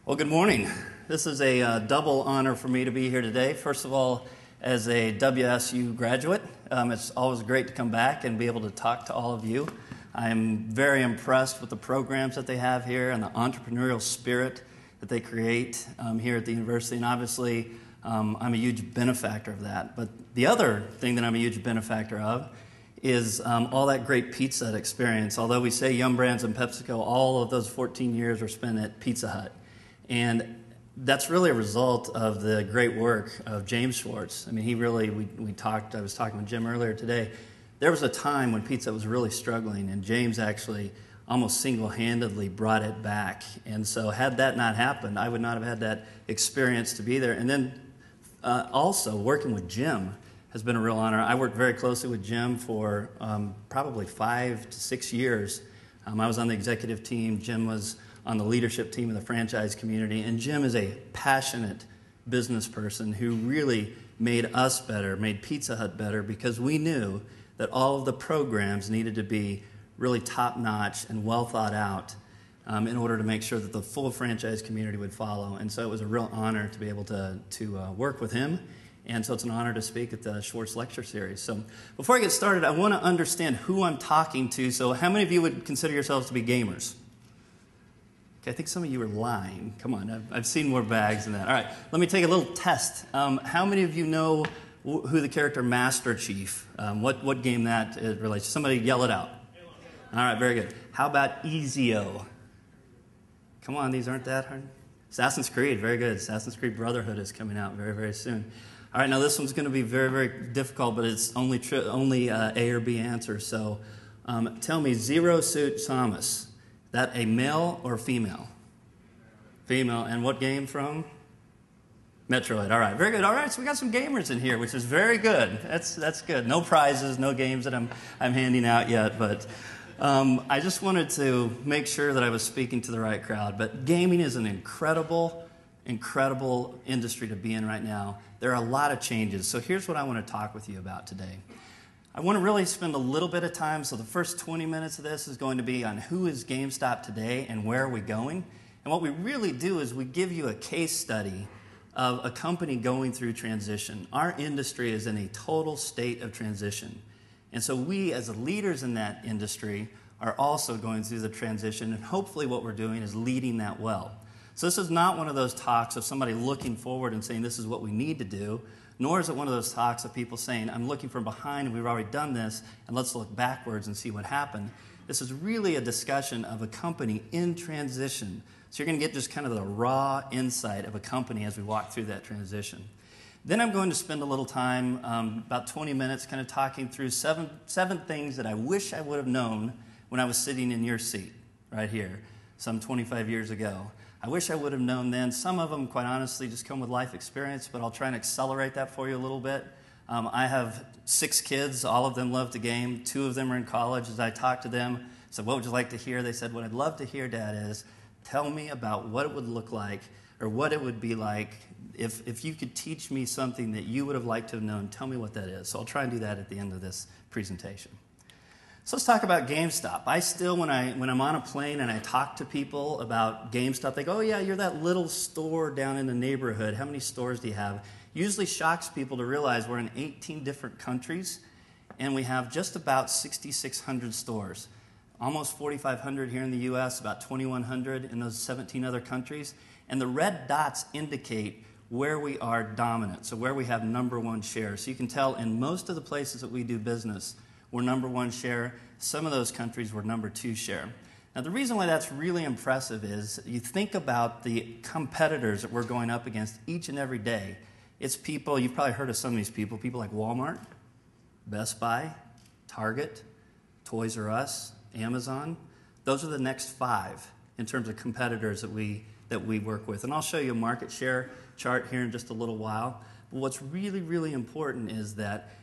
Well, good morning. This is a double honor for me to be here today. First of all, as a WSU graduate, it's always great to come back and be able to talk to all of you. I'm very impressed with the programs that they have here and the entrepreneurial spirit that they create here at the university. And obviously, I'm a huge benefactor of that. But the other thing that I'm a huge benefactor of is all that great pizza experience. Although we say Yum Brands and PepsiCo, all of those 14 years were spent at Pizza Hut. And that's really a result of the great work of James Schwartz. I mean, he really, I was talking with Jim earlier today. There was a time when pizza was really struggling, and James actually almost single-handedly brought it back. And so had that not happened, I would not have had that experience to be there. And then also working with Jim has been a real honor. I worked very closely with Jim for probably 5 to 6 years. I was on the executive team. Jim was on the leadership team of the franchise community. And Jim is a passionate business person who really made us better, made Pizza Hut better, because we knew that all of the programs needed to be really top-notch and well thought out in order to make sure that the full franchise community would follow. And so it was a real honor to be able to work with him. And so it's an honor to speak at the Schwartz Lecture Series. So before I get started, I want to understand who I'm talking to. So how many of you would consider yourselves to be gamers? Okay, I think some of you are lying. Come on, I've seen more bags than that. All right, let me take a little test. How many of you know who the character Master Chief, what game that relates to? Somebody yell it out. All right, very good. How about Ezio? Come on, these aren't that hard. Assassin's Creed, very good. Assassin's Creed Brotherhood is coming out very, very soon. All right, now this one's going to be very, very difficult, but it's only A or B answer. So tell me, Zero Suit Samus, that a male or female? Female. And what game from? Metroid. All right, very good. All right, so we got some gamers in here, which is very good. That's good. No prizes, no games that I'm handing out yet, but I just wanted to make sure that I was speaking to the right crowd. But gaming is an incredible industry to be in right now. There are a lot of changes. So here's what I want to talk with you about today. I want to really spend a little bit of time, so the first 20 minutes of this is going to be on who is GameStop today and where are we going. And what we really do is we give you a case study of a company going through transition. Our industry is in a total state of transition. And so we, as leaders in that industry, are also going through the transition, and hopefully what we're doing is leading that well. So this is not one of those talks of somebody looking forward and saying this is what we need to do, nor is it one of those talks of people saying, I'm looking from behind and we've already done this, and let's look backwards and see what happened. This is really a discussion of a company in transition. So you're going to get just kind of the raw insight of a company as we walk through that transition. Then I'm going to spend a little time, about 20 minutes, kind of talking through seven things that I wish I would have known when I was sitting in your seat right here some 25 years ago. I wish I would have known then. Some of them, quite honestly, just come with life experience, but I'll try and accelerate that for you a little bit. I have 6 kids. All of them love to game. 2 of them are in college. As I talked to them, I said, what would you like to hear? They said, what I'd love to hear, Dad, is tell me about what it would look like or what it would be like if you could teach me something that you would have liked to have known. Tell me what that is. So I'll try and do that at the end of this presentation. So let's talk about GameStop. I still, when I'm on a plane and I talk to people about GameStop, they go, oh yeah, you're that little store down in the neighborhood. How many stores do you have? Usually shocks people to realize we're in 18 different countries, and we have just about 6,600 stores. Almost 4,500 here in the U.S., about 2,100 in those 17 other countries. And the red dots indicate where we are dominant, so where we have number 1 share. So you can tell in most of the places that we do business, we're number 1 share. Some of those countries were number 2 share. Now, the reason why that's really impressive is you think about the competitors that we're going up against each and every day. It's people, you've probably heard of some of these people like Walmart, Best Buy, Target, Toys R Us, Amazon. Those are the next 5 in terms of competitors that we work with. And I'll show you a market share chart here in just a little while. But what's really, really important is that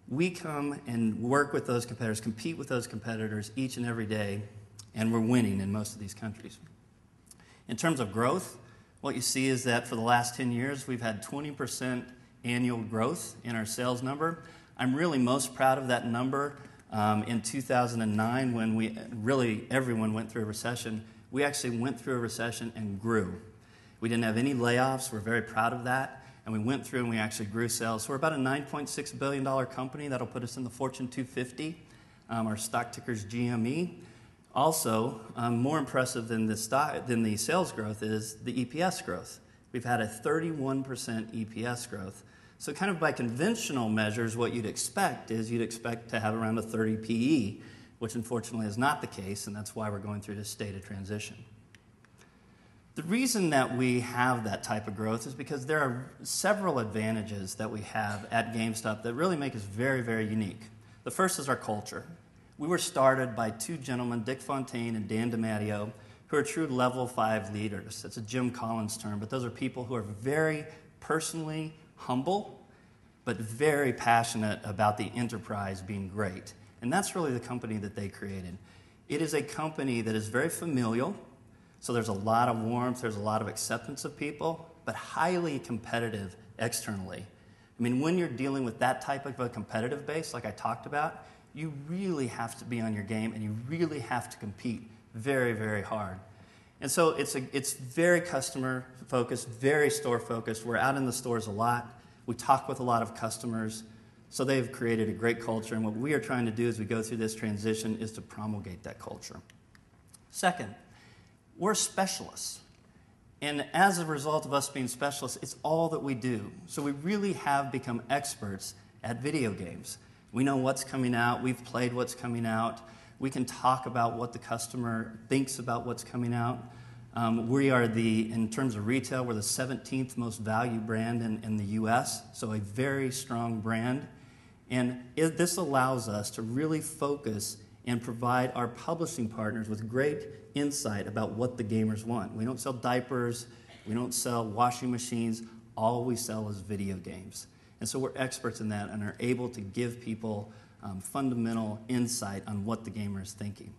we come and work with those competitors, compete with those competitors each and every day, and we're winning in most of these countries. In terms of growth, what you see is that for the last 10 years, we've had 20% annual growth in our sales number. I'm really most proud of that number. In 2009, when everyone went through a recession, we actually went through a recession and grew. We didn't have any layoffs. We're very proud of that. And we went through and we actually grew sales. So we're about a $9.6 billion company. That'll put us in the Fortune 250. Our stock ticker's GME. Also, more impressive than the sales growth is the EPS growth. We've had a 31% EPS growth. So kind of by conventional measures, what you'd expect is you'd expect to have around a 30 PE, which unfortunately is not the case, and that's why we're going through this state of transition. The reason that we have that type of growth is because there are several advantages that we have at GameStop that really make us very, very unique. The first is our culture. We were started by two gentlemen, Dick Fontaine and Dan DiMatteo, who are true level 5 leaders. That's a Jim Collins term, but those are people who are very personally humble, but very passionate about the enterprise being great. And that's really the company that they created. It is a company that is very familial, so there's a lot of warmth, there's a lot of acceptance of people, but highly competitive externally. I mean, when you're dealing with that type of a competitive base, like I talked about, you really have to be on your game and you really have to compete very, very hard. And so it's very customer focused, very store focused. We're out in the stores a lot. We talk with a lot of customers. So they've created a great culture. And what we are trying to do as we go through this transition is to promulgate that culture. Second, we're specialists. And as a result of us being specialists, it's all that we do. So we really have become experts at video games. We know what's coming out. We've played what's coming out. We can talk about what the customer thinks about what's coming out. We are in terms of retail, we're the 17th most valued brand in the U.S., so a very strong brand. And this allows us to really focus and provide our publishing partners with great insight about what the gamers want. We don't sell diapers, we don't sell washing machines, all we sell is video games. And so we're experts in that and are able to give people fundamental insight on what the gamer is thinking.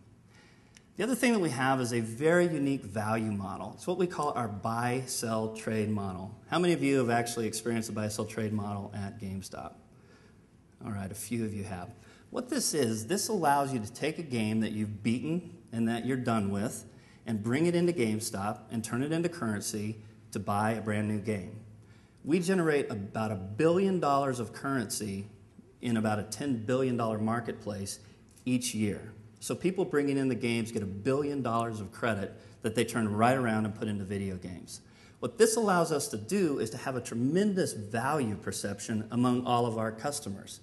The other thing that we have is a very unique value model. It's what we call our buy, sell, trade model. How many of you have actually experienced the buy, sell, trade model at GameStop? All right, a few of you have. What this is, this allows you to take a game that you've beaten and that you're done with and bring it into GameStop and turn it into currency to buy a brand new game. We generate about $1 billion of currency in about a $10 billion marketplace each year. So people bringing in the games get $1 billion of credit that they turn right around and put into video games. What this allows us to do is to have a tremendous value perception among all of our customers.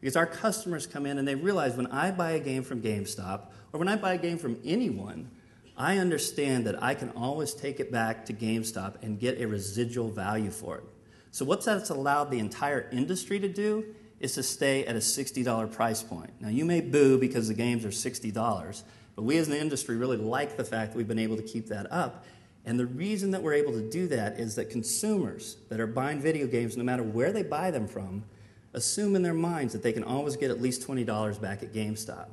Because our customers come in and they realize when I buy a game from GameStop or when I buy a game from anyone, I understand that I can always take it back to GameStop and get a residual value for it. So what that's allowed the entire industry to do is to stay at a $60 price point. Now, you may boo because the games are $60, but we as an industry really like the fact that we've been able to keep that up. And the reason that we're able to do that is that consumers that are buying video games, no matter where they buy them from, assume in their minds that they can always get at least $20 back at GameStop.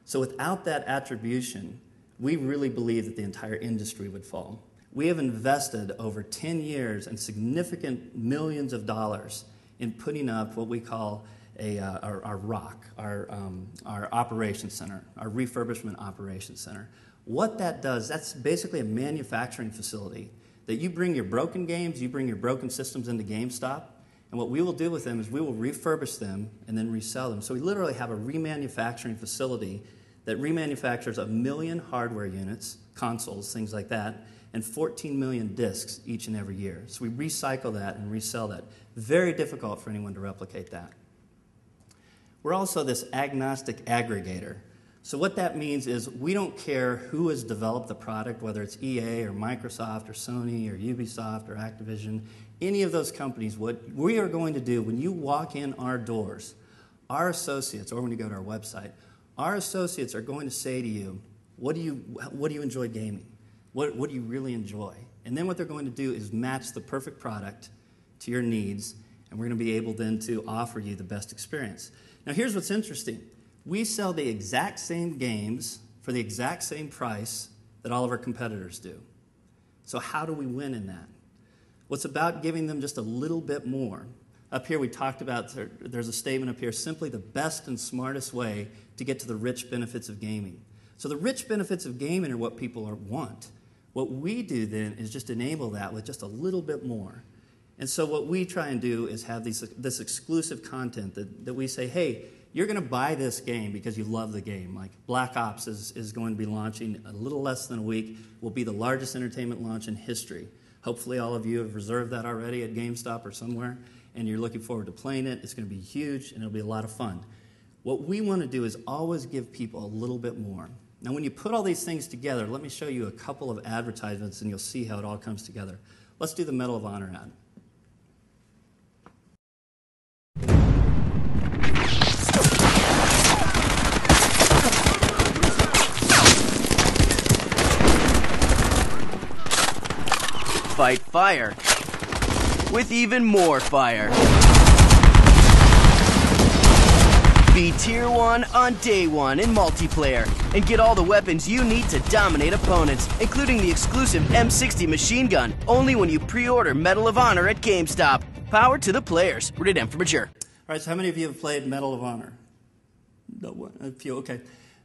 So without that attribution, we really believe that the entire industry would fall. We have invested over 10 years and significant millions of dollars in putting up what we call our ROC, our operations center, our refurbishment operations center. What that does, that's basically a manufacturing facility that you bring your broken games, you bring your broken systems into GameStop, and what we will do with them is we will refurbish them and then resell them. So we literally have a remanufacturing facility that remanufactures 1 million hardware units, consoles, things like that, and 14 million discs each and every year. So we recycle that and resell that. Very difficult for anyone to replicate that. We're also this agnostic aggregator. So what that means is we don't care who has developed the product, whether it's EA or Microsoft or Sony or Ubisoft or Activision, any of those companies. What we are going to do when you walk in our doors, our associates, or when you go to our website, our associates are going to say to you, what do you enjoy gaming? What do you really enjoy? And then what they're going to do is match the perfect product to your needs, and we're going to be able then to offer you the best experience. Now here's what's interesting. We sell the exact same games for the exact same price that all of our competitors do. So how do we win in that? Well, it's about giving them just a little bit more. Up here we talked about, there's a statement up here, simply the best and smartest way to get to the rich benefits of gaming. So the rich benefits of gaming are what people want. What we do then is just enable that with just a little bit more. And so what we try and do is have this exclusive content that we say, hey, you're going to buy this game because you love the game. Like Black Ops is going to be launching a little less than a week, will be the largest entertainment launch in history. Hopefully all of you have reserved that already at GameStop or somewhere, and you're looking forward to playing it. It's going to be huge, and it'll be a lot of fun. What we want to do is always give people a little bit more. Now, when you put all these things together, let me show you a couple of advertisements, and you'll see how it all comes together. Let's do the Medal of Honor ad. Fight fire with even more fire. Be Tier 1 on day 1 in multiplayer and get all the weapons you need to dominate opponents, including the exclusive M60 machine gun, only when you pre-order Medal of Honor at GameStop. Power to the players. Rated M for mature. All right, so how many of you have played Medal of Honor? No one. A few, okay.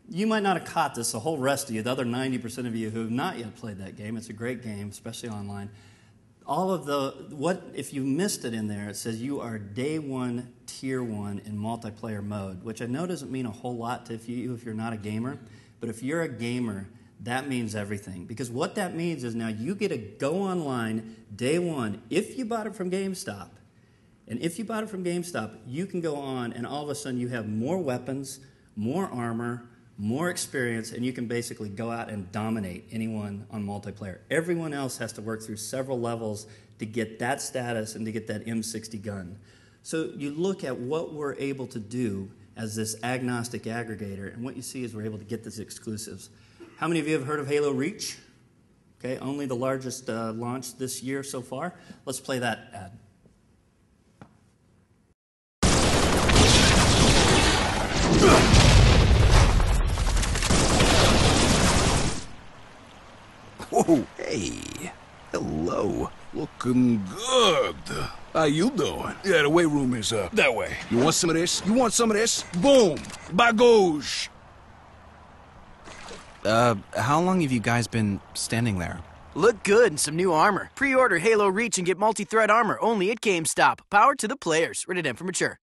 You might not have caught this, the whole rest of you, the other 90% of you who have not yet played that game. It's a great game, especially online. All of if you missed it in there, it says you are day 1, tier 1 in multiplayer mode, which I know doesn't mean a whole lot to you if you're not a gamer, but if you're a gamer, that means everything. Because what that means is now you get to go online day 1 if you bought it from GameStop. And if you bought it from GameStop, you can go on and all of a sudden you have more weapons, more armor, more experience, and you can basically go out and dominate anyone on multiplayer. Everyone else has to work through several levels to get that status and to get that M60 gun. So you look at what we're able to do as this agnostic aggregator, and what you see is we're able to get these exclusives. How many of you have heard of Halo Reach? Okay, only the largest launch this year so far. Let's play that ad. Whoa, hey, hello. Looking good. How you doing? Yeah, the weight room is that way. You want some of this? You want some of this? Boom! Bagouche! How long have you guys been standing there? Look good in some new armor. Pre-order Halo Reach and get multi-threat armor only at GameStop. Power to the players. Rated M for mature.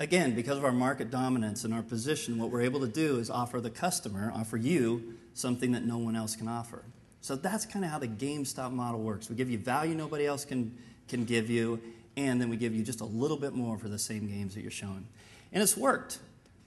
Again, because of our market dominance and our position, what we're able to do is offer the customer, offer you, something that no one else can offer. So that's kind of how the GameStop model works. We give you value nobody else can give you, and then we give you just a little bit more for the same games that you're showing. And it's worked.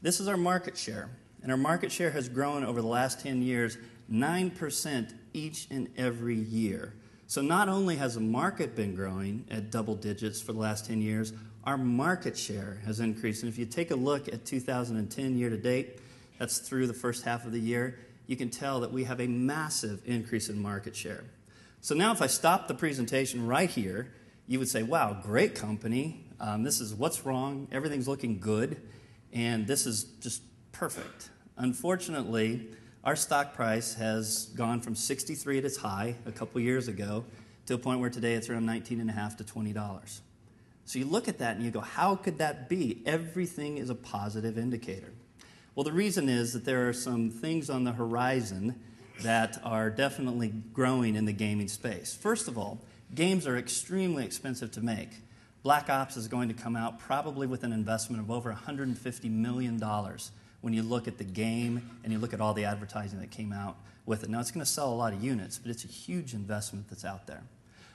This is our market share. And our market share has grown over the last 10 years 9% each and every year. So not only has the market been growing at double digits for the last 10 years, our market share has increased. And if you take a look at 2010 year to date, that's through the first half of the year, you can tell that we have a massive increase in market share. So now if I stop the presentation right here, you would say, wow, great company. This is what's wrong. Everything's looking good. And this is just perfect. Unfortunately, our stock price has gone from 63 at its high a couple years ago to a point where today it's around $19.50 to $20. So you look at that and you go, how could that be? Everything is a positive indicator. Well, the reason is that there are some things on the horizon that are definitely growing in the gaming space. First of all, games are extremely expensive to make. Black Ops is going to come out probably with an investment of over $150 million when you look at the game and you look at all the advertising that came out with it. Now, it's going to sell a lot of units, but it's a huge investment that's out there.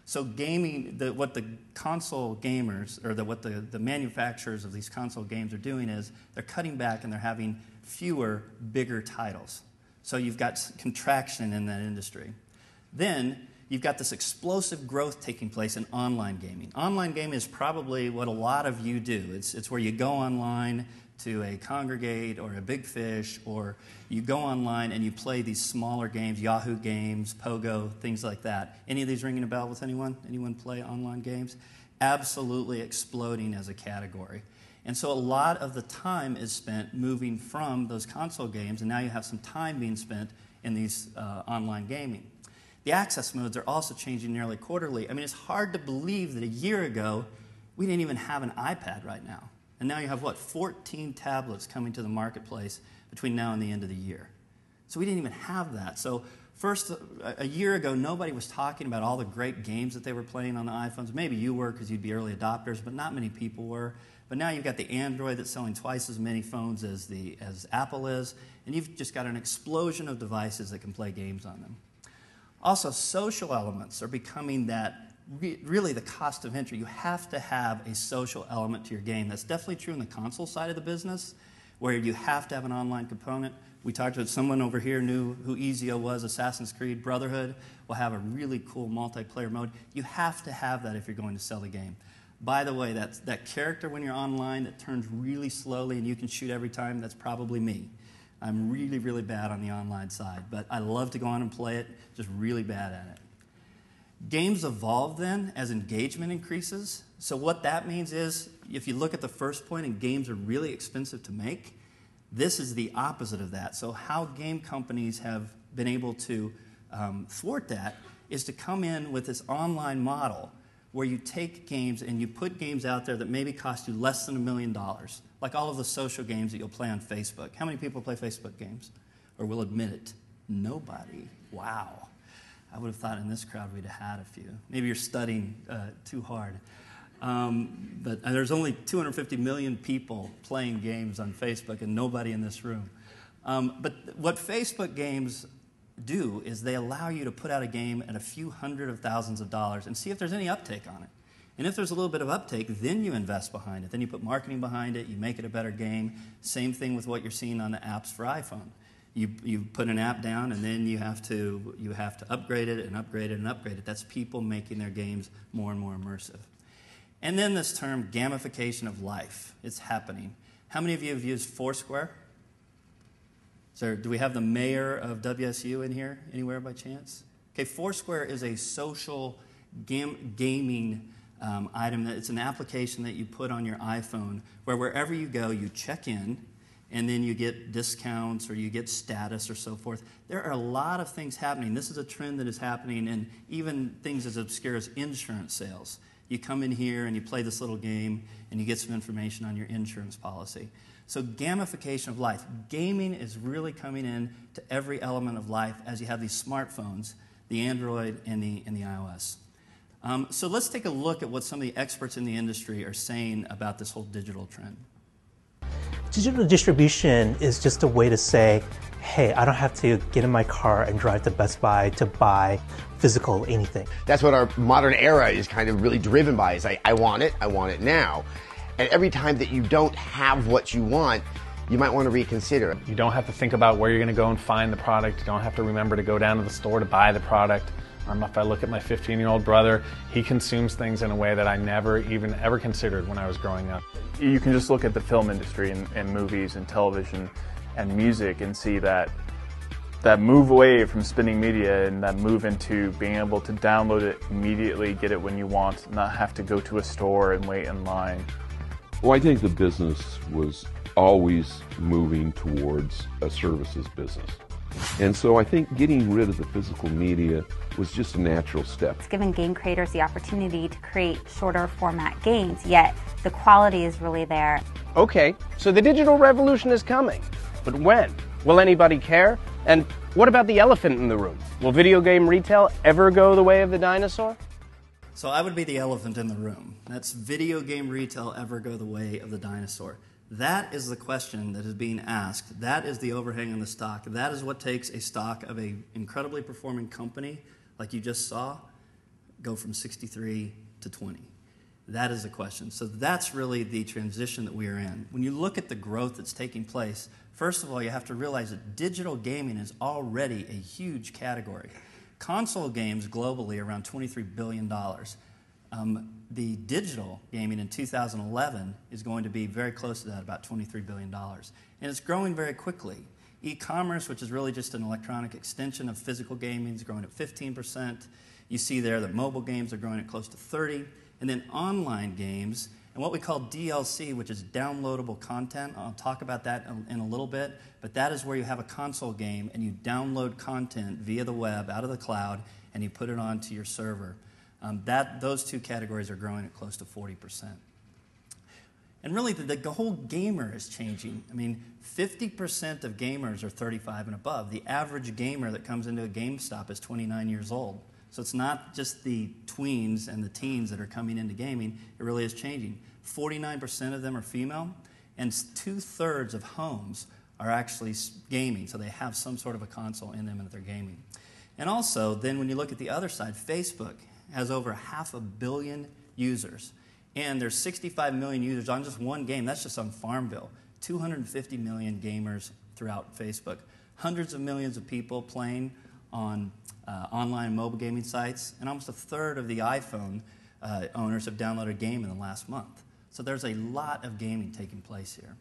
So gaming, what the console gamers, or what the manufacturers of these console games are doing is they're cutting back and they're having fewer, bigger titles. So you've got contraction in that industry. Then you've got this explosive growth taking place in online gaming. Online gaming is probably what a lot of you do. It's where you go online to a Congregate or a Big Fish, or you go online and you play these smaller games, Yahoo games, Pogo, things like that. Any of these ringing a bell with anyone? Anyone play online games? Absolutely exploding as a category. And so a lot of the time is spent moving from those console games, and now you have some time being spent in these online gaming. The access modes are also changing nearly quarterly. I mean, it's hard to believe that a year ago we didn't even have an iPad right now. And now you have, 14 tablets coming to the marketplace between now and the end of the year. So we didn't even have that. So First, a year ago, nobody was talking about all the great games that they were playing on the iPhones. Maybe you were because you'd be early adopters, but not many people were. But now you've got the Android that's selling twice as many phones as Apple is, and you've just got an explosion of devices that can play games on them. Also, social elements are becoming that really the cost of entry. You have to have a social element to your game. That's definitely true in the console side of the business, where you have to have an online component. We talked to someone over here knew who Ezio was. Assassin's Creed Brotherhood will have a really cool multiplayer mode. You have to have that if you're going to sell the game. By the way, that character when you're online that turns really slowly and you can shoot every time, that's probably me. I'm really, really bad on the online side, but I love to go on and play it, just really bad at it. Games evolve then as engagement increases. So what that means is, if you look at the first point, and games are really expensive to make, this is the opposite of that. So how game companies have been able to thwart that is to come in with this online model where you take games and you put games out there that maybe cost you less than $1 million, like all of the social games that you'll play on Facebook. How many people play Facebook games or will admit it? Nobody. Wow. I would have thought in this crowd we'd have had a few. Maybe you're studying too hard. But there's only 250 million people playing games on Facebook and nobody in this room. But what Facebook games do is they allow you to put out a game at a few hundred of thousands of dollars and see if there's any uptake on it. And if there's a little bit of uptake, then you invest behind it. Then you put marketing behind it, you make it a better game. Same thing with what you're seeing on the apps for iPhone. You put an app down and then you have to upgrade it and upgrade it and upgrade it. That's people making their games more and more immersive. And then this term, gamification of life. It's happening. How many of you have used Foursquare? Do we have the mayor of WSU in here anywhere by chance? Okay, Foursquare is a social gaming item. It's an application that you put on your iPhone where wherever you go, you check in, and then you get discounts or you get status or so forth. There are a lot of things happening. This is a trend that is happening, and even things as obscure as insurance sales. You come in here and you play this little game and you get some information on your insurance policy. So gamification of life. Gaming is really coming in to every element of life as you have these smartphones, the Android and the iOS. So let's take a look at what some of the experts in the industry are saying about this whole digital trend. Digital distribution is just a way to say, hey, I don't have to get in my car and drive to Best Buy to buy physical anything. That's what our modern era is kind of really driven by, is like, I want it now. And every time that you don't have what you want, you might want to reconsider it. You don't have to think about where you're going to go and find the product. You don't have to remember to go down to the store to buy the product. If I look at my 15-year-old brother, he consumes things in a way that I never even ever considered when I was growing up. You can just look at the film industry and movies and television and music and see that move away from spinning media and that move into being able to download it immediately, get it when you want, not have to go to a store and wait in line. Well, I think the business was always moving towards a services business. And so I think getting rid of the physical media was just a natural step. It's given game creators the opportunity to create shorter format games, yet the quality is really there. Okay, so the digital revolution is coming, but when? Will anybody care? And what about the elephant in the room? Will video game retail ever go the way of the dinosaur? So I would be the elephant in the room. That's video game retail ever go the way of the dinosaur? That is the question that is being asked. That is the overhang on the stock. That is what takes a stock of an incredibly performing company, like you just saw, go from 63 to 20. That is the question. So that's really the transition that we are in. When you look at the growth that's taking place, first of all, you have to realize that digital gaming is already a huge category. Console games globally around $23 billion. The digital gaming in 2011 is going to be very close to that, about $23 billion. And it's growing very quickly. E-commerce, which is really just an electronic extension of physical gaming, is growing at 15%. You see there that mobile games are growing at close to 30%. And then online games, and what we call DLC, which is downloadable content. I'll talk about that in a little bit, but that is where you have a console game and you download content via the web out of the cloud and you put it onto your server. Those two categories are growing at close to 40%. And really, the whole gamer is changing. I mean, 50% of gamers are 35 and above. The average gamer that comes into a GameStop is 29 years old. So it's not just the tweens and the teens that are coming into gaming. It really is changing. 49% of them are female, and 2/3 of homes are actually gaming. So they have some sort of a console in them that they're gaming. And also, then when you look at the other side, Facebook has over 500 million users. And there's 65 million users on just one game. That's just on Farmville. 250 million gamers throughout Facebook. Hundreds of millions of people playing on online and mobile gaming sites. And almost 1/3 of the iPhone owners have downloaded a game in the last month. So there's a lot of gaming taking place here.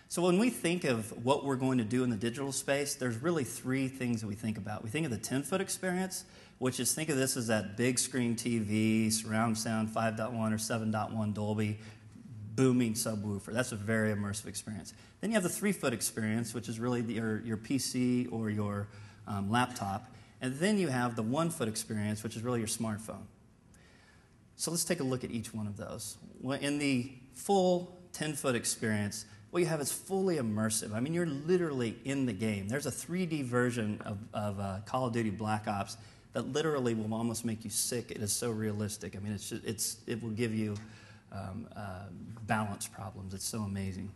So when we think of what we're going to do in the digital space, there's really 3 things that we think about. We think of the 10-foot experience, which is, think of this as that big screen TV, surround sound 5.1 or 7.1 Dolby, booming subwoofer. That's a very immersive experience. Then you have the 3-foot experience, which is really your PC or your laptop. And then you have the 1-foot experience, which is really your smartphone. So let's take a look at each one of those. In the full 10-foot experience, what you have is fully immersive. I mean, you're literally in the game. There's a 3D version of Call of Duty Black Ops that literally will almost make you sick. It is so realistic. I mean, it will give you balance problems. It's so amazing.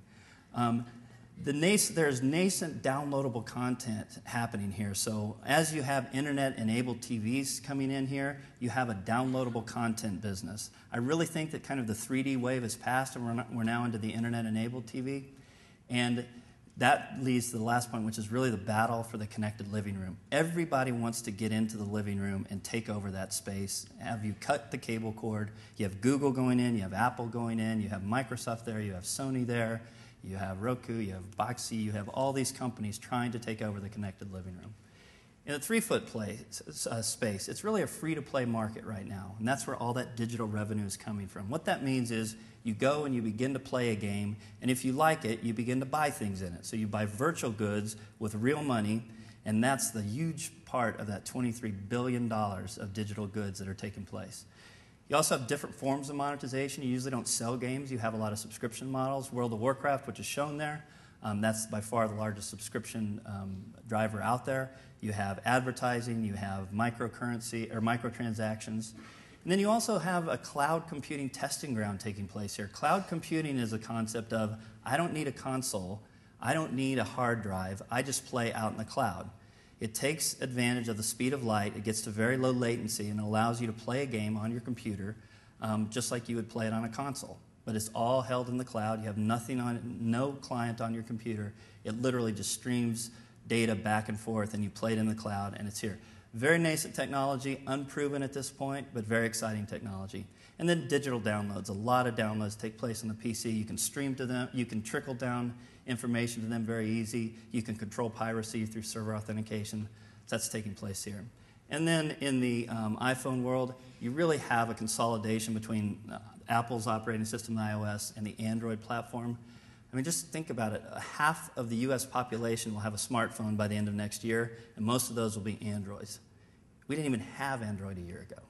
There's nascent downloadable content happening here. So as you have internet-enabled TVs coming in here, you have a downloadable content business. I really think that kind of the 3D wave has passed, and we're now into the internet-enabled TV. And that leads to the last point, which is really the battle for the connected living room. Everybody wants to get into the living room and take over that space. Have you cut the cable cord? You have Google going in, you have Apple going in, you have Microsoft there, you have Sony there, you have Roku, you have Boxy, you have all these companies trying to take over the connected living room. In the 3-foot space, it's really a free-to-play market right now, and that's where all that digital revenue is coming from. What that means is you go and you begin to play a game, and if you like it, you begin to buy things in it. So you buy virtual goods with real money, and that's the huge part of that $23 billion of digital goods that are taking place. You also have different forms of monetization. You usually don't sell games. You have a lot of subscription models. World of Warcraft, which is shown there, that's by far the largest subscription driver out there. You have advertising. You have microcurrency or microtransactions. And then you also have a cloud computing testing ground taking place here. Cloud computing is a concept of, I don't need a console. I don't need a hard drive. I just play out in the cloud. It takes advantage of the speed of light. It gets to very low latency and allows you to play a game on your computer just like you would play it on a console. But it's all held in the cloud. You have nothing on it, no client on your computer. It literally just streams data back and forth, and you play it in the cloud, and it's here. Very nascent technology, unproven at this point, but very exciting technology. And then digital downloads. A lot of downloads take place on the PC. You can stream to them. You can trickle down information to them very easy. You can control piracy through server authentication. So that's taking place here. And then in the iPhone world, you really have a consolidation between Apple's operating system, iOS, and the Android platform. I mean, just think about it. Half of the U.S. population will have a smartphone by the end of next year, and most of those will be Androids. We didn't even have Android a year ago.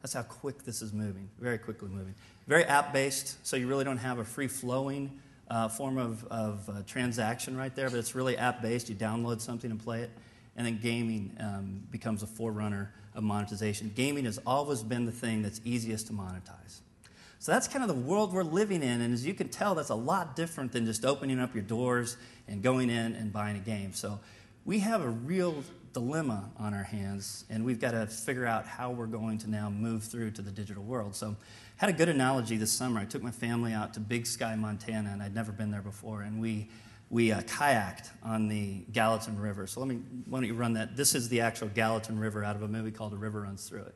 That's how quick this is moving, very quickly moving. Very app-based, so you really don't have a free-flowing form of transaction right there, but it's really app-based. You download something and play it, and then gaming becomes a forerunner of monetization. Gaming has always been the thing that's easiest to monetize. So that's kind of the world we're living in, and as you can tell, that's a lot different than just opening up your doors and going in and buying a game. So we have a real dilemma on our hands, and we've got to figure out how we're going to now move through to the digital world. So I had a good analogy this summer. I took my family out to Big Sky, Montana, and I'd never been there before, and we kayaked on the Gallatin River. So why don't you run that? This is the actual Gallatin River out of a movie called The River Runs Through It.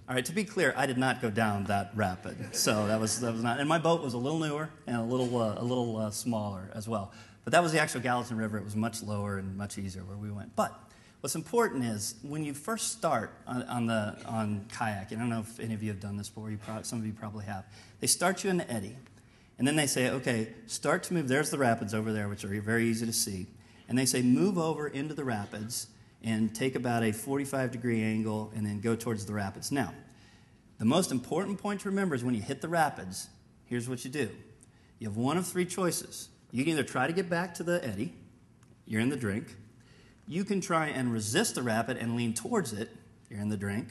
All right, to be clear, I did not go down that rapid, so that was not. And my boat was a little newer and a little smaller as well. But that was the actual Gallatin River. It was much lower and much easier where we went. But what's important is when you first start on kayaking, I don't know if any of you have done this before, some of you probably have. They start you in the eddy, and then they say, okay, start to move. There's the rapids over there, which are very easy to see. And they say, move over into the rapids and take about a 45-degree angle and then go towards the rapids. Now, the most important point to remember is when you hit the rapids, here's what you do. You have one of three choices. You can either try to get back to the eddy, you're in the drink. You can try and resist the rapid and lean towards it, you're in the drink.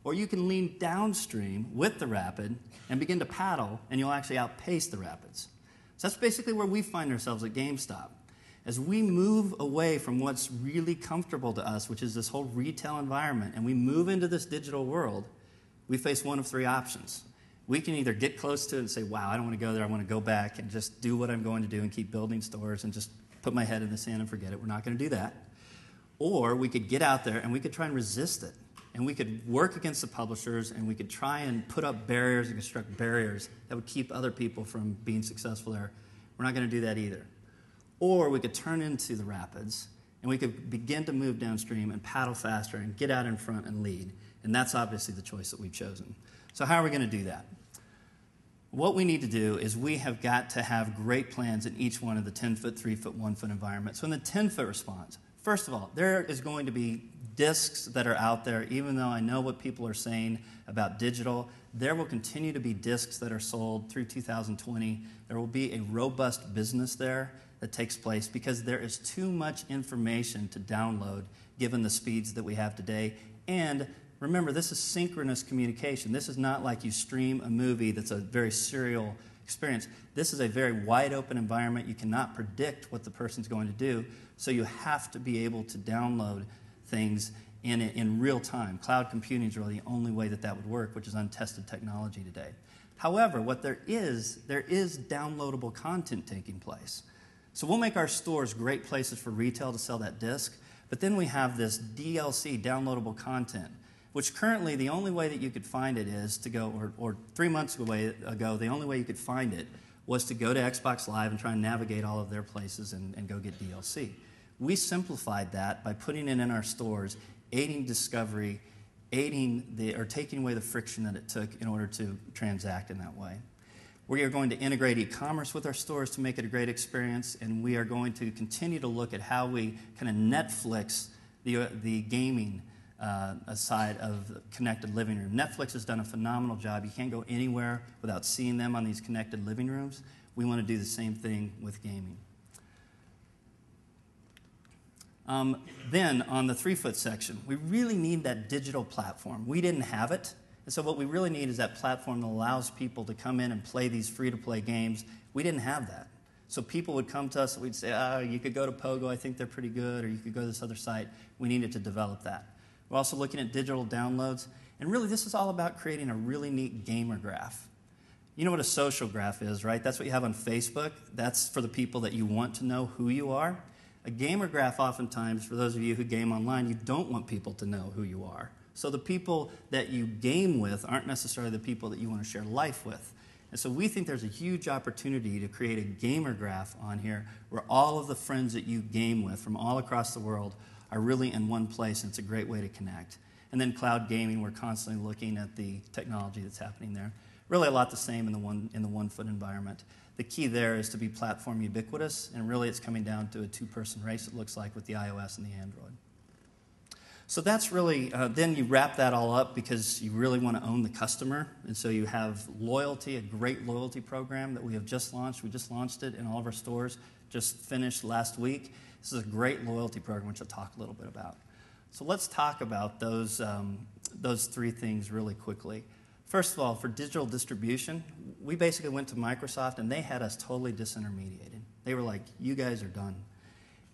Or you can lean downstream with the rapid and begin to paddle, and you'll actually outpace the rapids. So that's basically where we find ourselves at GameStop. As we move away from what's really comfortable to us, which is this whole retail environment, and we move into this digital world, we face one of three options. We can either get close to it and say, wow, I don't want to go there, I want to go back and just do what I'm going to do and keep building stores and just put my head in the sand and forget it. We're not going to do that. Or we could get out there and we could try and resist it. And we could work against the publishers and we could try and put up barriers and construct barriers that would keep other people from being successful there. We're not going to do that either. Or we could turn into the rapids and we could begin to move downstream and paddle faster and get out in front and lead. And that's obviously the choice that we've chosen. So how are we going to do that? What we need to do is we have got to have great plans in each one of the 10-foot, 3-foot, 1-foot environments. So in the 10-foot response, first of all, there is going to be discs that are out there. Even though I know what people are saying about digital, there will continue to be discs that are sold through 2020. There will be a robust business there that takes place because there is too much information to download given the speeds that we have today. And remember, this is synchronous communication. This is not like you stream a movie that's a very serial experience. This is a very wide open environment. You cannot predict what the person's going to do, so you have to be able to download things in real time. Cloud computing is really the only way that would work, which is untested technology today. However, what there is downloadable content taking place. So we'll make our stores great places for retail to sell that disc, but then we have this DLC, downloadable content, which currently the only way that you could find it is to go, or 3 months ago, the only way you could find it was to go to Xbox Live and try and navigate all of their places and go get DLC. We simplified that by putting it in our stores, aiding discovery, taking away the friction that it took in order to transact in that way. We are going to integrate e-commerce with our stores to make it a great experience, and we are going to continue to look at how we kind of Netflix the gaming side of connected living room. Netflix has done a phenomenal job. You can't go anywhere without seeing them on these connected living rooms. We want to do the same thing with gaming. Then on the 3-foot section, we really need that digital platform. We didn't have it, and so what we really need is that platform that allows people to come in and play these free-to-play games. We didn't have that. So people would come to us and we'd say, oh, you could go to Pogo, I think they're pretty good, or you could go to this other site. We needed to develop that. We're also looking at digital downloads, and really this is all about creating a really neat gamer graph. You know what a social graph is, right? That's what you have on Facebook. That's for the people that you want to know who you are. A gamer graph, oftentimes, for those of you who game online, you don't want people to know who you are. So the people that you game with aren't necessarily the people that you want to share life with. And so we think there's a huge opportunity to create a gamer graph on here where all of the friends that you game with from all across the world are really in one place, and it's a great way to connect. And then cloud gaming, we're constantly looking at the technology that's happening there. Really a lot the same in the 1-foot environment. The key there is to be platform ubiquitous, and really it's coming down to a two-person race, it looks like, with the iOS and the Android. So that's really, then you wrap that all up because you really want to own the customer, and so you have loyalty, a great loyalty program that we have just launched. We just launched it in all of our stores, just finished last week. This is a great loyalty program, which I'll talk a little bit about. So let's talk about those three things really quickly. First of all, for digital distribution, we basically went to Microsoft and they had us totally disintermediated. They were like, you guys are done.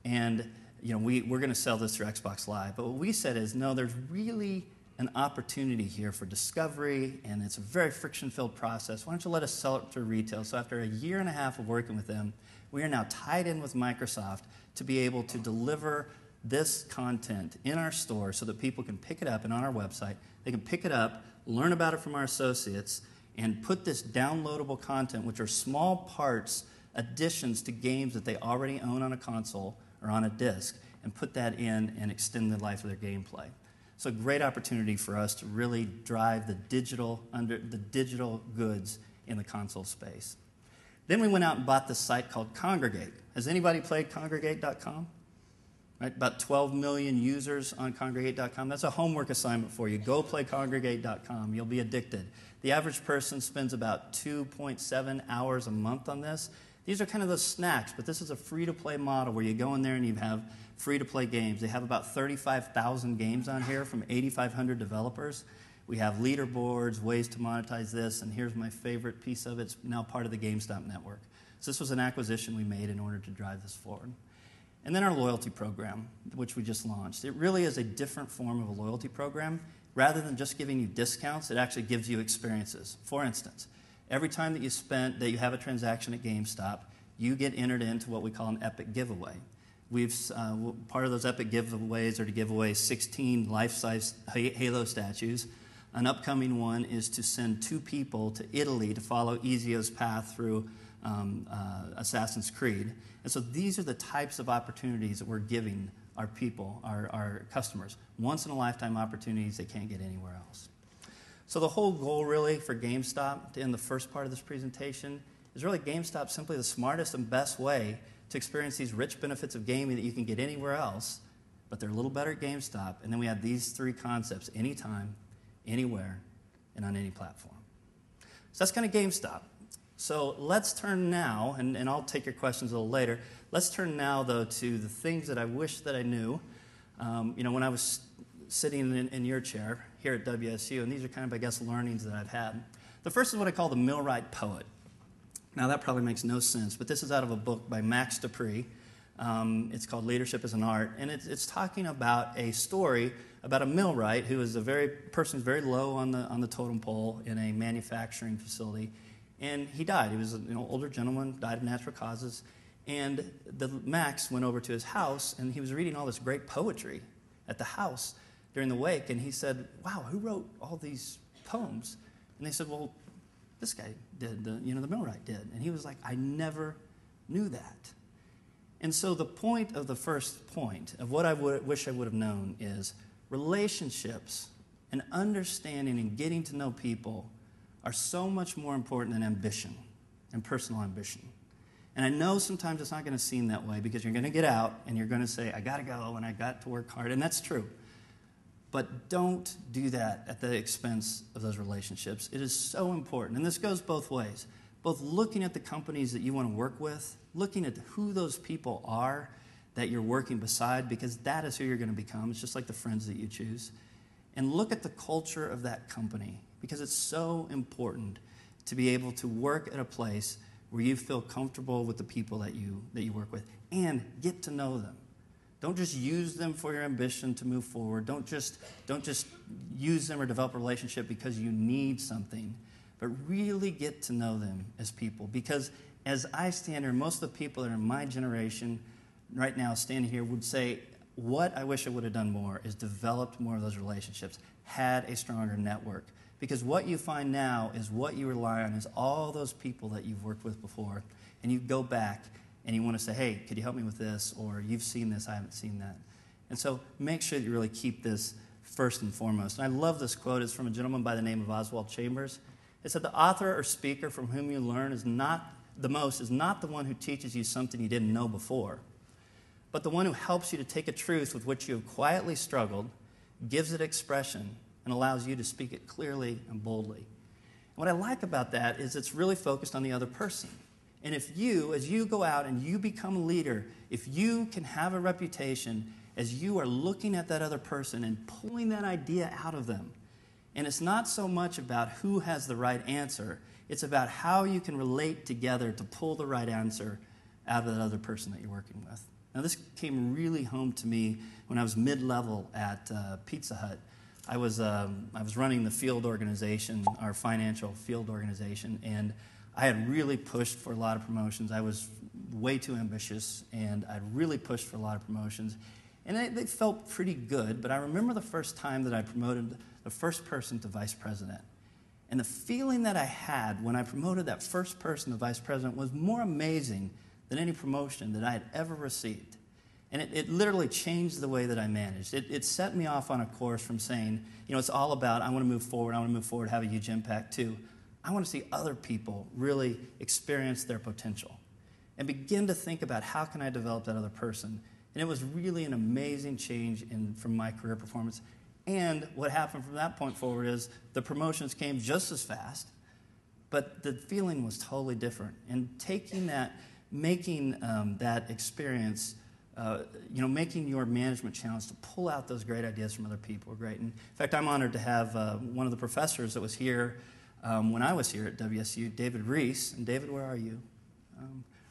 And we're going to sell this through Xbox Live. But what we said is, no, there's really an opportunity here for discovery, and it's a very friction-filled process. Why don't you let us sell it through retail? So after a year and a half of working with them, we are now tied in with Microsoft to be able to deliver this content in our store so that people can pick it up, and on our website, they can pick it up, learn about it from our associates, and put this downloadable content, which are small parts additions to games that they already own on a console or on a disc and put that in and extend the life of their gameplay. So a great opportunity for us to really drive the digital goods in the console space. Then we went out and bought this site called Congregate. Has anybody played Congregate.com? Right, about 12 million users on Congregate.com. That's a homework assignment for you. Go play Congregate.com. You'll be addicted. The average person spends about 2.7 hours a month on this. These are kind of those snacks, but this is a free-to-play model where you go in there and you have free-to-play games. They have about 35,000 games on here from 8,500 developers. We have leaderboards, ways to monetize this, and here's my favorite piece of it. It's now part of the GameStop network. So this was an acquisition we made in order to drive this forward. And then our loyalty program, which we just launched. It really is a different form of a loyalty program. Rather than just giving you discounts, it actually gives you experiences. For instance, every time that you have a transaction at GameStop, you get entered into what we call an epic giveaway. Part of those epic giveaways are to give away 16 life-size Halo statues. An upcoming one is to send 2 people to Italy to follow Ezio's path through Assassin's Creed. And so these are the types of opportunities that we're giving our people, our customers. Once-in-a-lifetime opportunities they can't get anywhere else. So the whole goal really for GameStop, to end the first part of this presentation, is really GameStop simply the smartest and best way to experience these rich benefits of gaming that you can get anywhere else, but they're a little better at GameStop. And then we have these 3 concepts: anytime, anywhere, and on any platform. So that's kind of GameStop. So let's turn now, and I'll take your questions a little later. Let's turn now, though, to the things that I wish that I knew. When I was sitting in your chair here at WSU, and these are kind of, I guess, learnings that I've had. The first is what I call the millwright poet. Now, that probably makes no sense, but this is out of a book by Max Dupree. It's called Leadership as an Art, and it's talking about a story about a millwright who is person very low on the totem pole in a manufacturing facility. And he died. He was an older gentleman, died of natural causes. And Max went over to his house, and he was reading all this great poetry at the house during the wake. And he said, "Wow, who wrote all these poems?" And they said, "Well, this guy did. The millwright did." And he was like, "I never knew that." And so the point of the first point of what I wish I would have known is relationships and understanding and getting to know people are so much more important than ambition and personal ambition. And I know sometimes it's not going to seem that way because you're going to get out and you're going to say, "I got to go and I got to work hard," and that's true. But don't do that at the expense of those relationships. It is so important, and this goes both ways. Both looking at the companies that you want to work with, looking at who those people are that you're working beside, because that is who you're going to become. It's just like the friends that you choose. And look at the culture of that company, because it's so important to be able to work at a place where you feel comfortable with the people that you work with, and get to know them. Don't just use them for your ambition to move forward. Don't just use them or develop a relationship because you need something, but really get to know them as people. Because as I stand here, most of the people that are in my generation right now standing here would say, what I wish I would have done more is developed more of those relationships, had a stronger network. Because what you find now is what you rely on is all those people that you've worked with before, and you go back and you want to say, "Hey, could you help me with this?" Or, "You've seen this, I haven't seen that." And so make sure that you really keep this first and foremost. And I love this quote. It's from a gentleman by the name of Oswald Chambers. It said, "The author or speaker from whom you learn is not the one who teaches you something you didn't know before, but the one who helps you to take a truth with which you have quietly struggled, gives it expression, and allows you to speak it clearly and boldly." And what I like about that is it's really focused on the other person. And if you, as you go out and you become a leader, if you can have a reputation as you are looking at that other person and pulling that idea out of them, and it's not so much about who has the right answer, it's about how you can relate together to pull the right answer out of that other person that you're working with. Now, this came really home to me when I was mid-level at Pizza Hut. I was running the field organization, our financial field organization, and I had really pushed for a lot of promotions. I was way too ambitious, and I'd really pushed for a lot of promotions. And they felt pretty good, but I remember the first time that I promoted the first person to vice president. And the feeling that I had when I promoted that first person to vice president was more amazing than any promotion that I had ever received. And it literally changed the way that I managed. It set me off on a course from saying, it's all about, I want to move forward, have a huge impact, to I want to see other people really experience their potential and begin to think about how can I develop that other person. And it was really an amazing change from my career performance. And what happened from that point forward is the promotions came just as fast, but the feeling was totally different. And taking that, making that experience, making your management challenge to pull out those great ideas from other people were great. And in fact, I'm honored to have one of the professors that was here when I was here at WSU, David Reese. And David, where are you?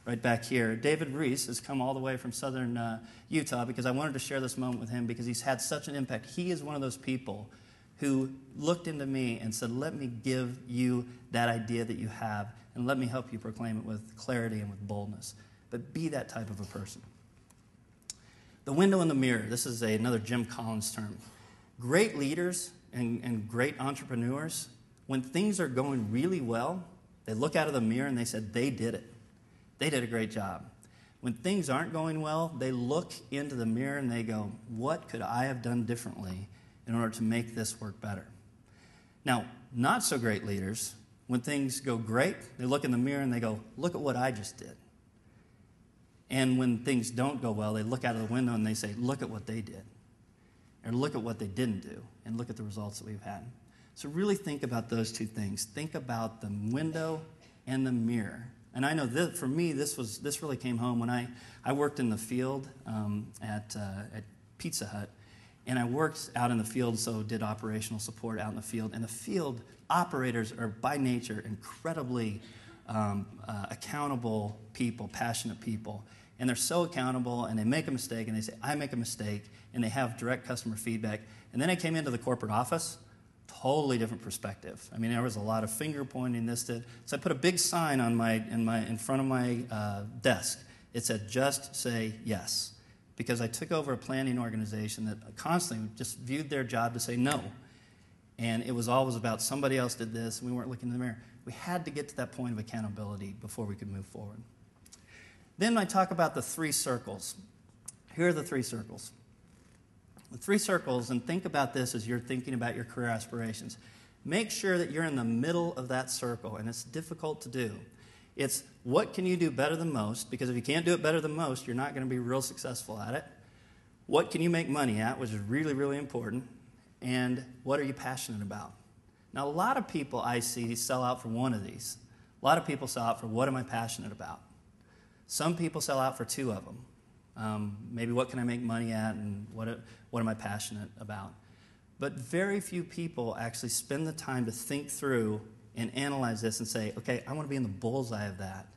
Right back here. David Reese has come all the way from southern Utah because I wanted to share this moment with him because he's had such an impact. He is one of those people who looked into me and said, let me give you that idea that you have and let me help you proclaim it with clarity and with boldness. But be that type of a person. The window in the mirror. This is another Jim Collins term. Great leaders and great entrepreneurs, when things are going really well, they look out of the mirror and they said, they did it. They did a great job. When things aren't going well, they look into the mirror and they go, what could I have done differently in order to make this work better? Now, not so great leaders, when things go great, they look in the mirror and they go, look at what I just did. And when things don't go well, they look out of the window and they say, look at what they did. Or look at what they didn't do, and look at the results that we've had. So really think about those two things. Think about the window and the mirror. And I know that for me, this really came home when I worked in the field at Pizza Hut, and I worked out in the field, so did operational support out in the field. And the field operators are by nature incredibly accountable people, passionate people, and they're so accountable. And they make a mistake, and they say, "I make a mistake," and they have direct customer feedback. And then I came into the corporate office. Totally different perspective. I mean, there was a lot of finger pointing. So I put a big sign on in front of my desk. It said, "Just say yes," because I took over a planning organization that constantly just viewed their job to say no, and it was always about somebody else did this, and we weren't looking in the mirror. We had to get to that point of accountability before we could move forward. Then I talk about the 3 circles. Here are the 3 circles. The 3 circles, and think about this as you're thinking about your career aspirations. Make sure that you're in the middle of that circle, and it's difficult to do. It's what can you do better than most, because if you can't do it better than most, you're not going to be real successful at it. What can you make money at, which is really, really important, and what are you passionate about? Now, a lot of people I see sell out for one of these. A lot of people sell out for what am I passionate about. Some people sell out for 2 of them. Maybe what can I make money at and what am I passionate about. But very few people actually spend the time to think through and analyze this and say, okay, I want to be in the bullseye of that.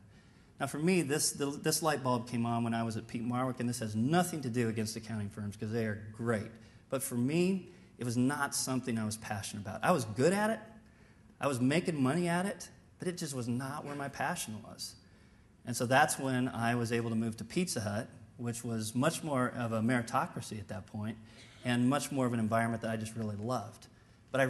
Now for me, this light bulb came on when I was at Peat Marwick, and this has nothing to do against accounting firms because they are great. But for me, it was not something I was passionate about. I was good at it. I was making money at it, but it just was not where my passion was. And so that's when I was able to move to Pizza Hut, which was much more of a meritocracy at that point and much more of an environment that I just really loved. But I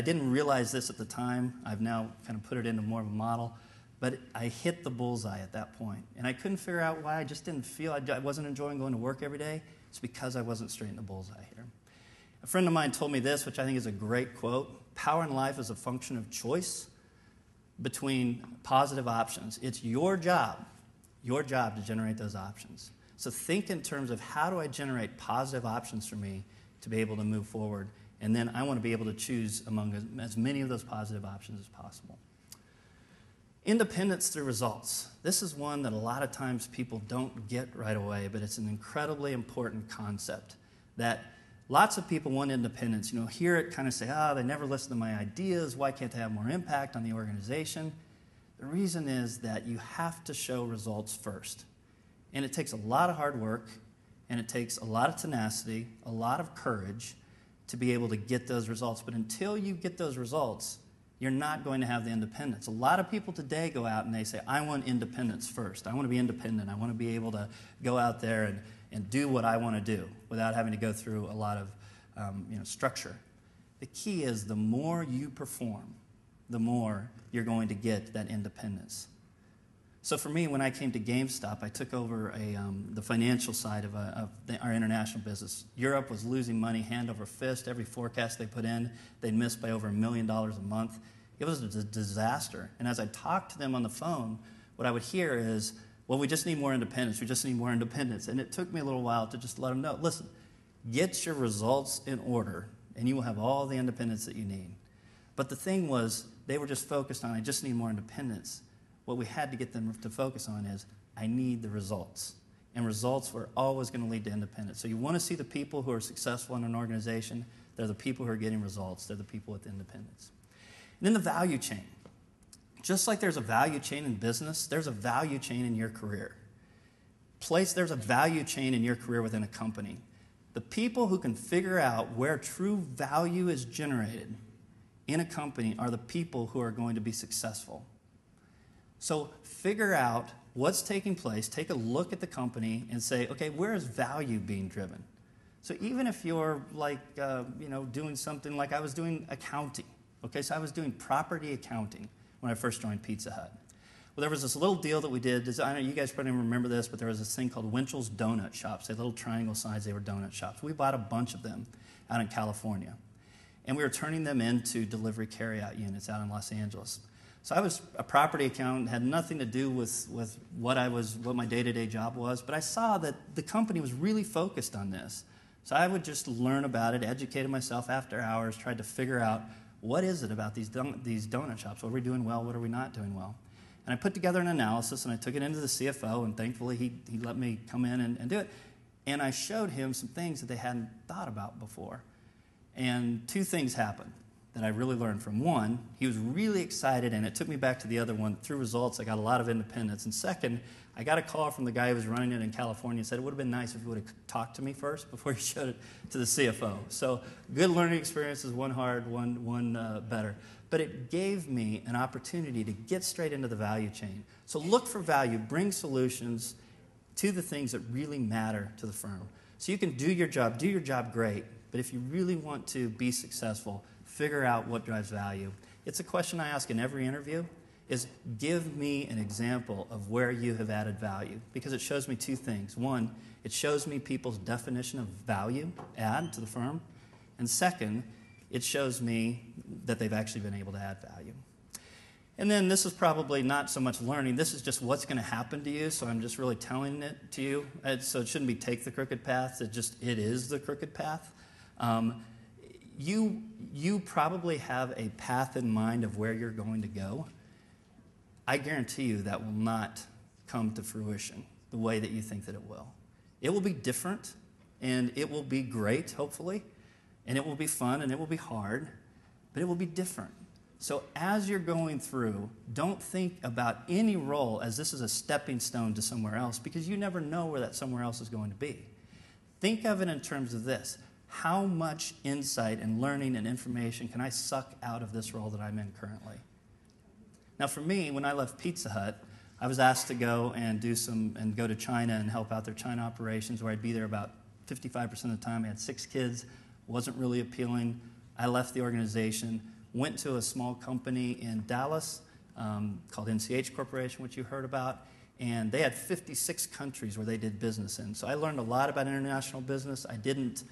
didn't realize this at the time. I've now kind of put it into more of a model. But I hit the bullseye at that point. And I couldn't figure out why. I just didn't feel, I wasn't enjoying going to work every day. It's because I wasn't straight in the bullseye here. A friend of mine told me this, which I think is a great quote. Power in life is a function of choice between positive options. It's your job to generate those options. So think in terms of how do I generate positive options for me to be able to move forward, and then I want to be able to choose among as many of those positive options as possible. Independence through results. This is one that a lot of times people don't get right away, but it's an incredibly important concept that lots of people want independence. Hear it kind of say, they never listen to my ideas. Why can't they have more impact on the organization? The reason is that you have to show results first. And it takes a lot of hard work, and it takes a lot of tenacity, a lot of courage to be able to get those results. But until you get those results, you're not going to have the independence. A lot of people today go out and they say, I want independence first. I want to be independent. I want to be able to go out there and do what I want to do without having to go through a lot of structure. The key is the more you perform, the more you're going to get that independence. So for me, when I came to GameStop, I took over the financial side of our international business. Europe was losing money hand over fist. Every forecast they put in, they'd miss by over $1 million a month. It was a disaster. And as I talked to them on the phone, what I would hear is, well, we just need more independence. We just need more independence. And it took me a little while to just let them know, listen, get your results in order, and you will have all the independence that you need. But the thing was, they were just focused on, I just need more independence. What we had to get them to focus on is, I need the results. And results were always going to lead to independence. So you want to see the people who are successful in an organization, they're the people who are getting results. They're the people with independence. And then the value chain. Just like there's a value chain in business, there's a value chain in your career. There's a value chain in your career within a company. The people who can figure out where true value is generated in a company are the people who are going to be successful. So figure out what's taking place, take a look at the company and say, okay, where is value being driven? So even if you're like, doing something like I was doing accounting, okay, so I was doing property accounting when I first joined Pizza Hut. Well, there was this little deal that we did. I know you guys probably remember this, but there was this thing called Winchell's Donut Shops. They had little triangle signs. They were donut shops. We bought a bunch of them out in California, and we were turning them into delivery carryout units out in Los Angeles. So I was a property accountant, had nothing to do with what my day-to-day job was, but I saw that the company was really focused on this. So I would just learn about it, educated myself after hours, tried to figure out what is it about these donut shops? What are we doing well? What are we not doing well? And I put together an analysis, and I took it into the CFO, and thankfully he let me come in and do it. And I showed him some things that they hadn't thought about before. And two things happened that I really learned from. One, he was really excited, and it took me back to the other one. Through results, I got a lot of independence. And second, I got a call from the guy who was running it in California and said it would have been nice if he would have talked to me first before he showed it to the CFO. So good learning experiences, one hard, one better. But it gave me an opportunity to get straight into the value chain. So look for value, bring solutions to the things that really matter to the firm. So you can do your job great, but if you really want to be successful, figure out what drives value. It's a question I ask in every interview, is give me an example of where you have added value, because it shows me two things. One, it shows me people's definition of value add to the firm, and second, it shows me that they've actually been able to add value. And then this is probably not so much learning, this is just what's going to happen to you, so I'm just really telling it to you. So it shouldn't be take the crooked path, it is the crooked path. You probably have a path in mind of where you're going to go. I guarantee you that will not come to fruition the way that you think that it will. It will be different, and it will be great, hopefully, and it will be fun, and it will be hard, but it will be different. So as you're going through, don't think about any role as this is a stepping stone to somewhere else, because you never know where that somewhere else is going to be. Think of it in terms of this. How much insight and learning and information can I suck out of this role that I'm in currently? Now for me, when I left Pizza Hut, I was asked to go go to China and help out their China operations, where I'd be there about 55% of the time. I had 6 kids, wasn't really appealing. I left the organization, went to a small company in Dallas called NCH Corporation, which you heard about, and they had 56 countries where they did business in. So I learned a lot about international business. I didn't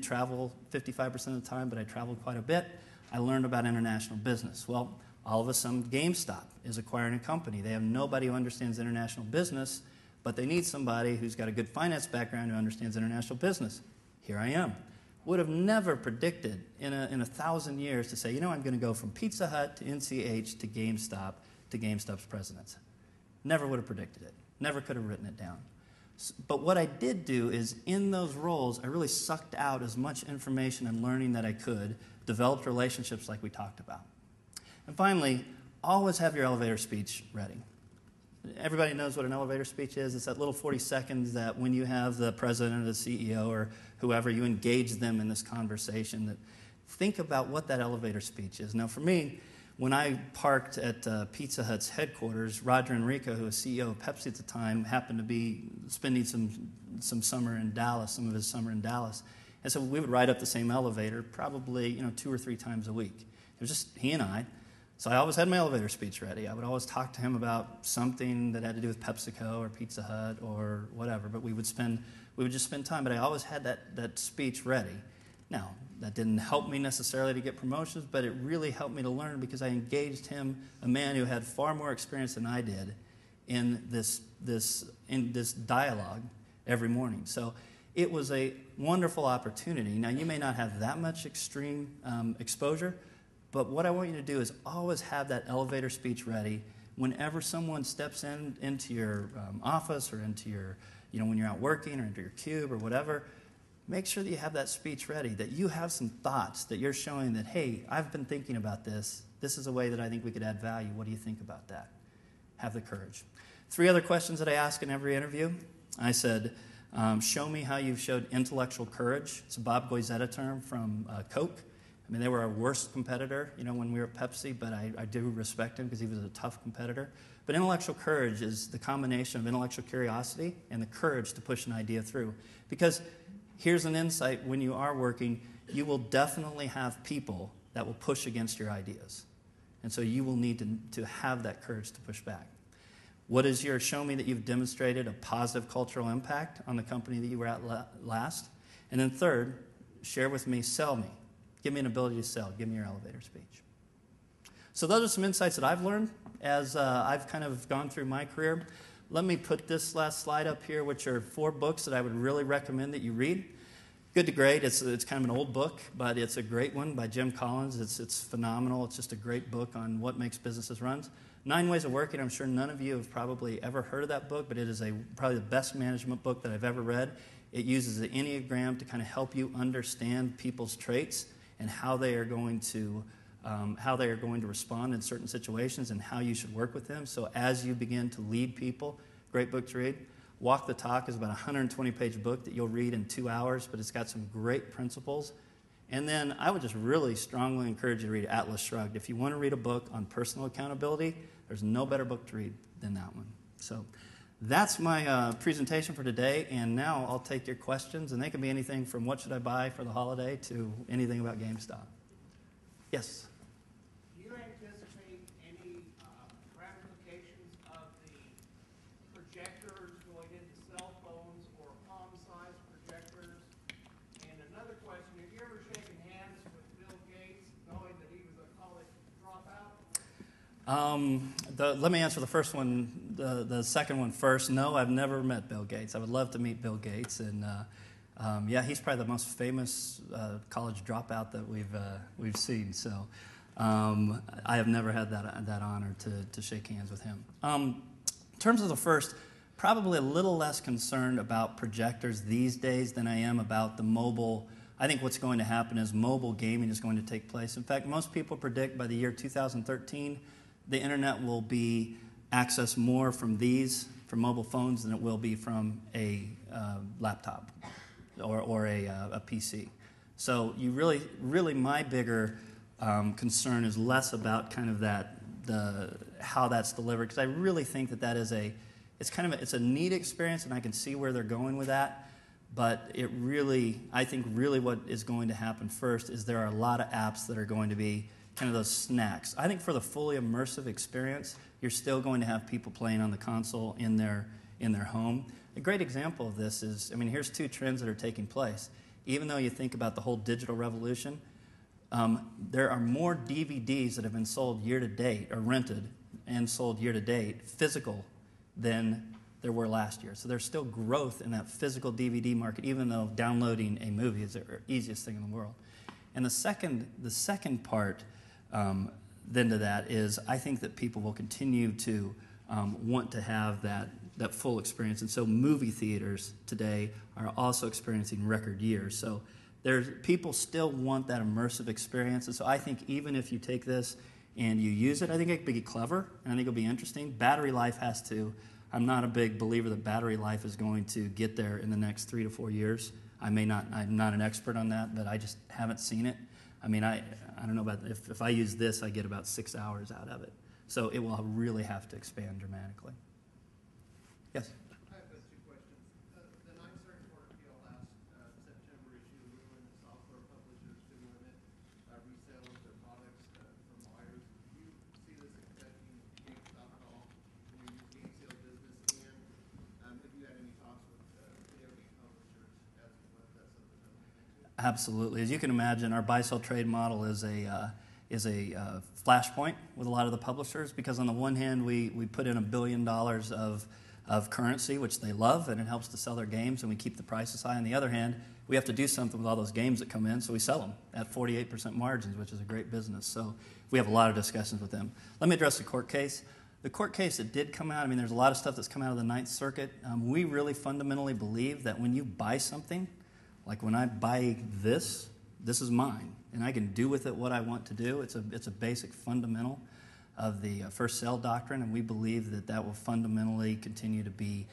travel 55% of the time, but I traveled quite a bit. I learned about international business. Well, all of a sudden, GameStop is acquiring a company. They have nobody who understands international business, but they need somebody who's got a good finance background who understands international business. Here I am. Would have never predicted in 1,000 years to say, I'm going to go from Pizza Hut to NCH to GameStop's president. Never would have predicted it. Never could have written it down. But what I did do is, in those roles, I really sucked out as much information and learning that I could, developed relationships like we talked about. And finally, always have your elevator speech ready. Everybody knows what an elevator speech is. It's that little 40 seconds that when you have the president or the CEO or whoever, you engage them in this conversation. That think about what that elevator speech is. Now, for me, when I parked at Pizza Hut's headquarters, Roger Enrico, who was CEO of Pepsi at the time, happened to be spending some summer in Dallas, some of his summer in Dallas. And so we would ride up the same elevator probably 2 or 3 times a week. It was just he and I. So I always had my elevator speech ready. I would always talk to him about something that had to do with PepsiCo or Pizza Hut or whatever, but we would just spend time, but I always had that speech ready. Now, that didn't help me necessarily to get promotions, but it really helped me to learn because I engaged him, a man who had far more experience than I did, in this dialogue every morning. So it was a wonderful opportunity. Now, you may not have that much extreme exposure, but what I want you to do is always have that elevator speech ready whenever someone steps into your office or into your, when you're out working or into your cube or whatever. Make sure that you have that speech ready, that you have some thoughts, that you're showing that, hey, I've been thinking about this. This is a way that I think we could add value. What do you think about that? Have the courage. 3 other questions that I ask in every interview. I said, show me how you've showed intellectual courage. It's a Bob Goizetta term from Coke. I mean, they were our worst competitor, when we were at Pepsi, but I do respect him because he was a tough competitor. But intellectual courage is the combination of intellectual curiosity and the courage to push an idea through. Because here's an insight: when you are working, you will definitely have people that will push against your ideas. And so you will need to have that courage to push back. What is your show me that you've demonstrated a positive cultural impact on the company that you were at last? And then third, share with me, sell me. Give me an ability to sell. Give me your elevator speech. So those are some insights that I've learned as I've kind of gone through my career. Let me put this last slide up here, which are 4 books that I would really recommend that you read. Good to Great. It's kind of an old book, but it's a great one by Jim Collins. It's phenomenal. It's just a great book on what makes businesses run. 9 Ways of Working. I'm sure none of you have probably ever heard of that book, but it is probably the best management book that I've ever read. It uses the Enneagram to kind of help you understand people's traits and how they are going to respond in certain situations and how you should work with them. So as you begin to lead people, great book to read. Walk the Talk is about a 120-page book that you'll read in 2 hours, but it's got some great principles. And then I would just really strongly encourage you to read Atlas Shrugged. If you want to read a book on personal accountability, there's no better book to read than that one. So that's my presentation for today, and now I'll take your questions, and they can be anything from what should I buy for the holiday to anything about GameStop. Yes? Do you anticipate any ramifications of the projectors going into cell phones or palm-sized projectors? And another question, have you ever shaken hands with Bill Gates knowing that he was a college dropout? Let me answer the first one, the second one first. No, I've never met Bill Gates. I would love to meet Bill Gates, and yeah, he's probably the most famous college dropout that we've seen. So I have never had that honor to shake hands with him. In terms of the first, probably a little less concerned about projectors these days than I am about the mobile. I think what's going to happen is mobile gaming is going to take place. In fact, most people predict by the year 2013, the internet will be accessed more from mobile phones than it will be from a laptop or a PC. So you really my bigger concern is less about kind of how that's delivered, because I really think that is it's a neat experience, and I can see where they're going with that. But I think what is going to happen first is there are a lot of apps that are going to be kind of those snacks. I think for the fully immersive experience, you're still going to have people playing on the console in their home. A great example of this is, here's 2 trends that are taking place. Even though you think about the whole digital revolution, there are more DVDs that have been sold year to date, or rented and sold year to date, physical, than there were last year. So there's still growth in that physical DVD market, even though downloading a movie is the easiest thing in the world. And the second part then to that is, I think that people will continue to want to have that full experience. And so movie theaters today are also experiencing record years. So people still want that immersive experience. And so I think even if you take this and you use it, I think it could be clever, and I think it'll be interesting. Battery life I'm not a big believer that battery life is going to get there in the next 3 to 4 years. I'm not an expert on that, but I just haven't seen it. I don't know about, if I use this, I get about 6 hours out of it. So it will really have to expand dramatically. Yes? I have 2 questions. The Ninth Circuit Court of Appeal last September issued a ruling that software publishers could limit resale of their products from buyers. Do you Absolutely. As you can imagine, our buy-sell trade model is a flashpoint with a lot of the publishers, because on the one hand, we put in $1 billion of currency, which they love, and it helps to sell their games, and we keep the prices high. On the other hand, we have to do something with all those games that come in, so we sell them at 48% margins, which is a great business. So we have a lot of discussions with them. Let me address the court case. The court case that did come out, I mean, there's a lot of stuff that's come out of the Ninth Circuit. We really fundamentally believe that when you buy something, like when I buy this is mine, and I can do with it what I want to do. It's a basic fundamental of the first sale doctrine, and we believe that that will fundamentally continue to be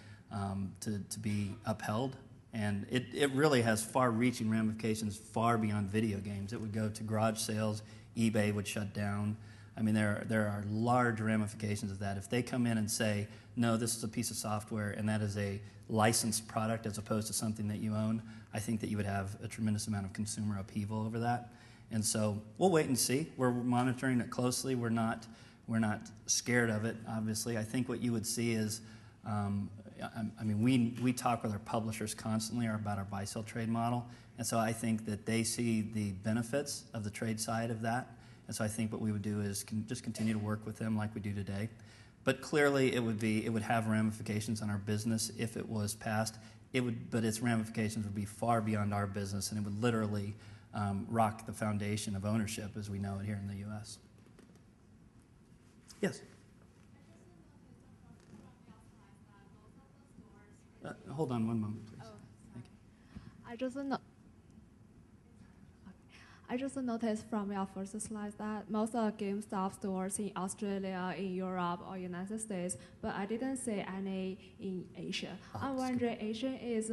upheld. And it really has far-reaching ramifications far beyond video games. It would go to garage sales. eBay would shut down. I mean, there are large ramifications of that. If they come in and say, no, this is a piece of software and that is a licensed product as opposed to something that you own, I think that you would have a tremendous amount of consumer upheaval over that. And so we'll wait and see. We're monitoring it closely. We're not scared of it, obviously. I think what you would see is, I mean, we talk with our publishers constantly about our buy-sell trade model, and so I think that they see the benefits of the trade side of that. And so I think what we would do is just continue to work with them like we do today. But clearly, it would have ramifications on our business if it was passed. But its ramifications would be far beyond our business, and it would literally rock the foundation of ownership as we know it here in the U.S. Yes. Hold on one moment, please. Thank you. I just noticed from your first slide that most of the GameStop stores in Australia, in Europe, or United States, but I didn't see any in Asia. I'm wondering, Asia is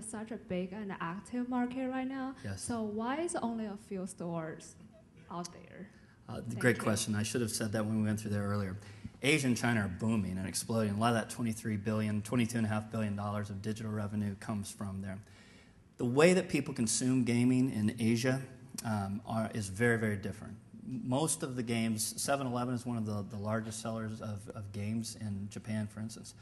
such a big and active market right now. Yes. So why is only a few stores out there? Great question. I should have said that when we went through there earlier. Asia and China are booming and exploding. A lot of that $22.5 billion of digital revenue comes from there. The way that people consume gaming in Asia is very, very different. Most of the games, 7-Eleven is one of the largest sellers of games in Japan, for instance.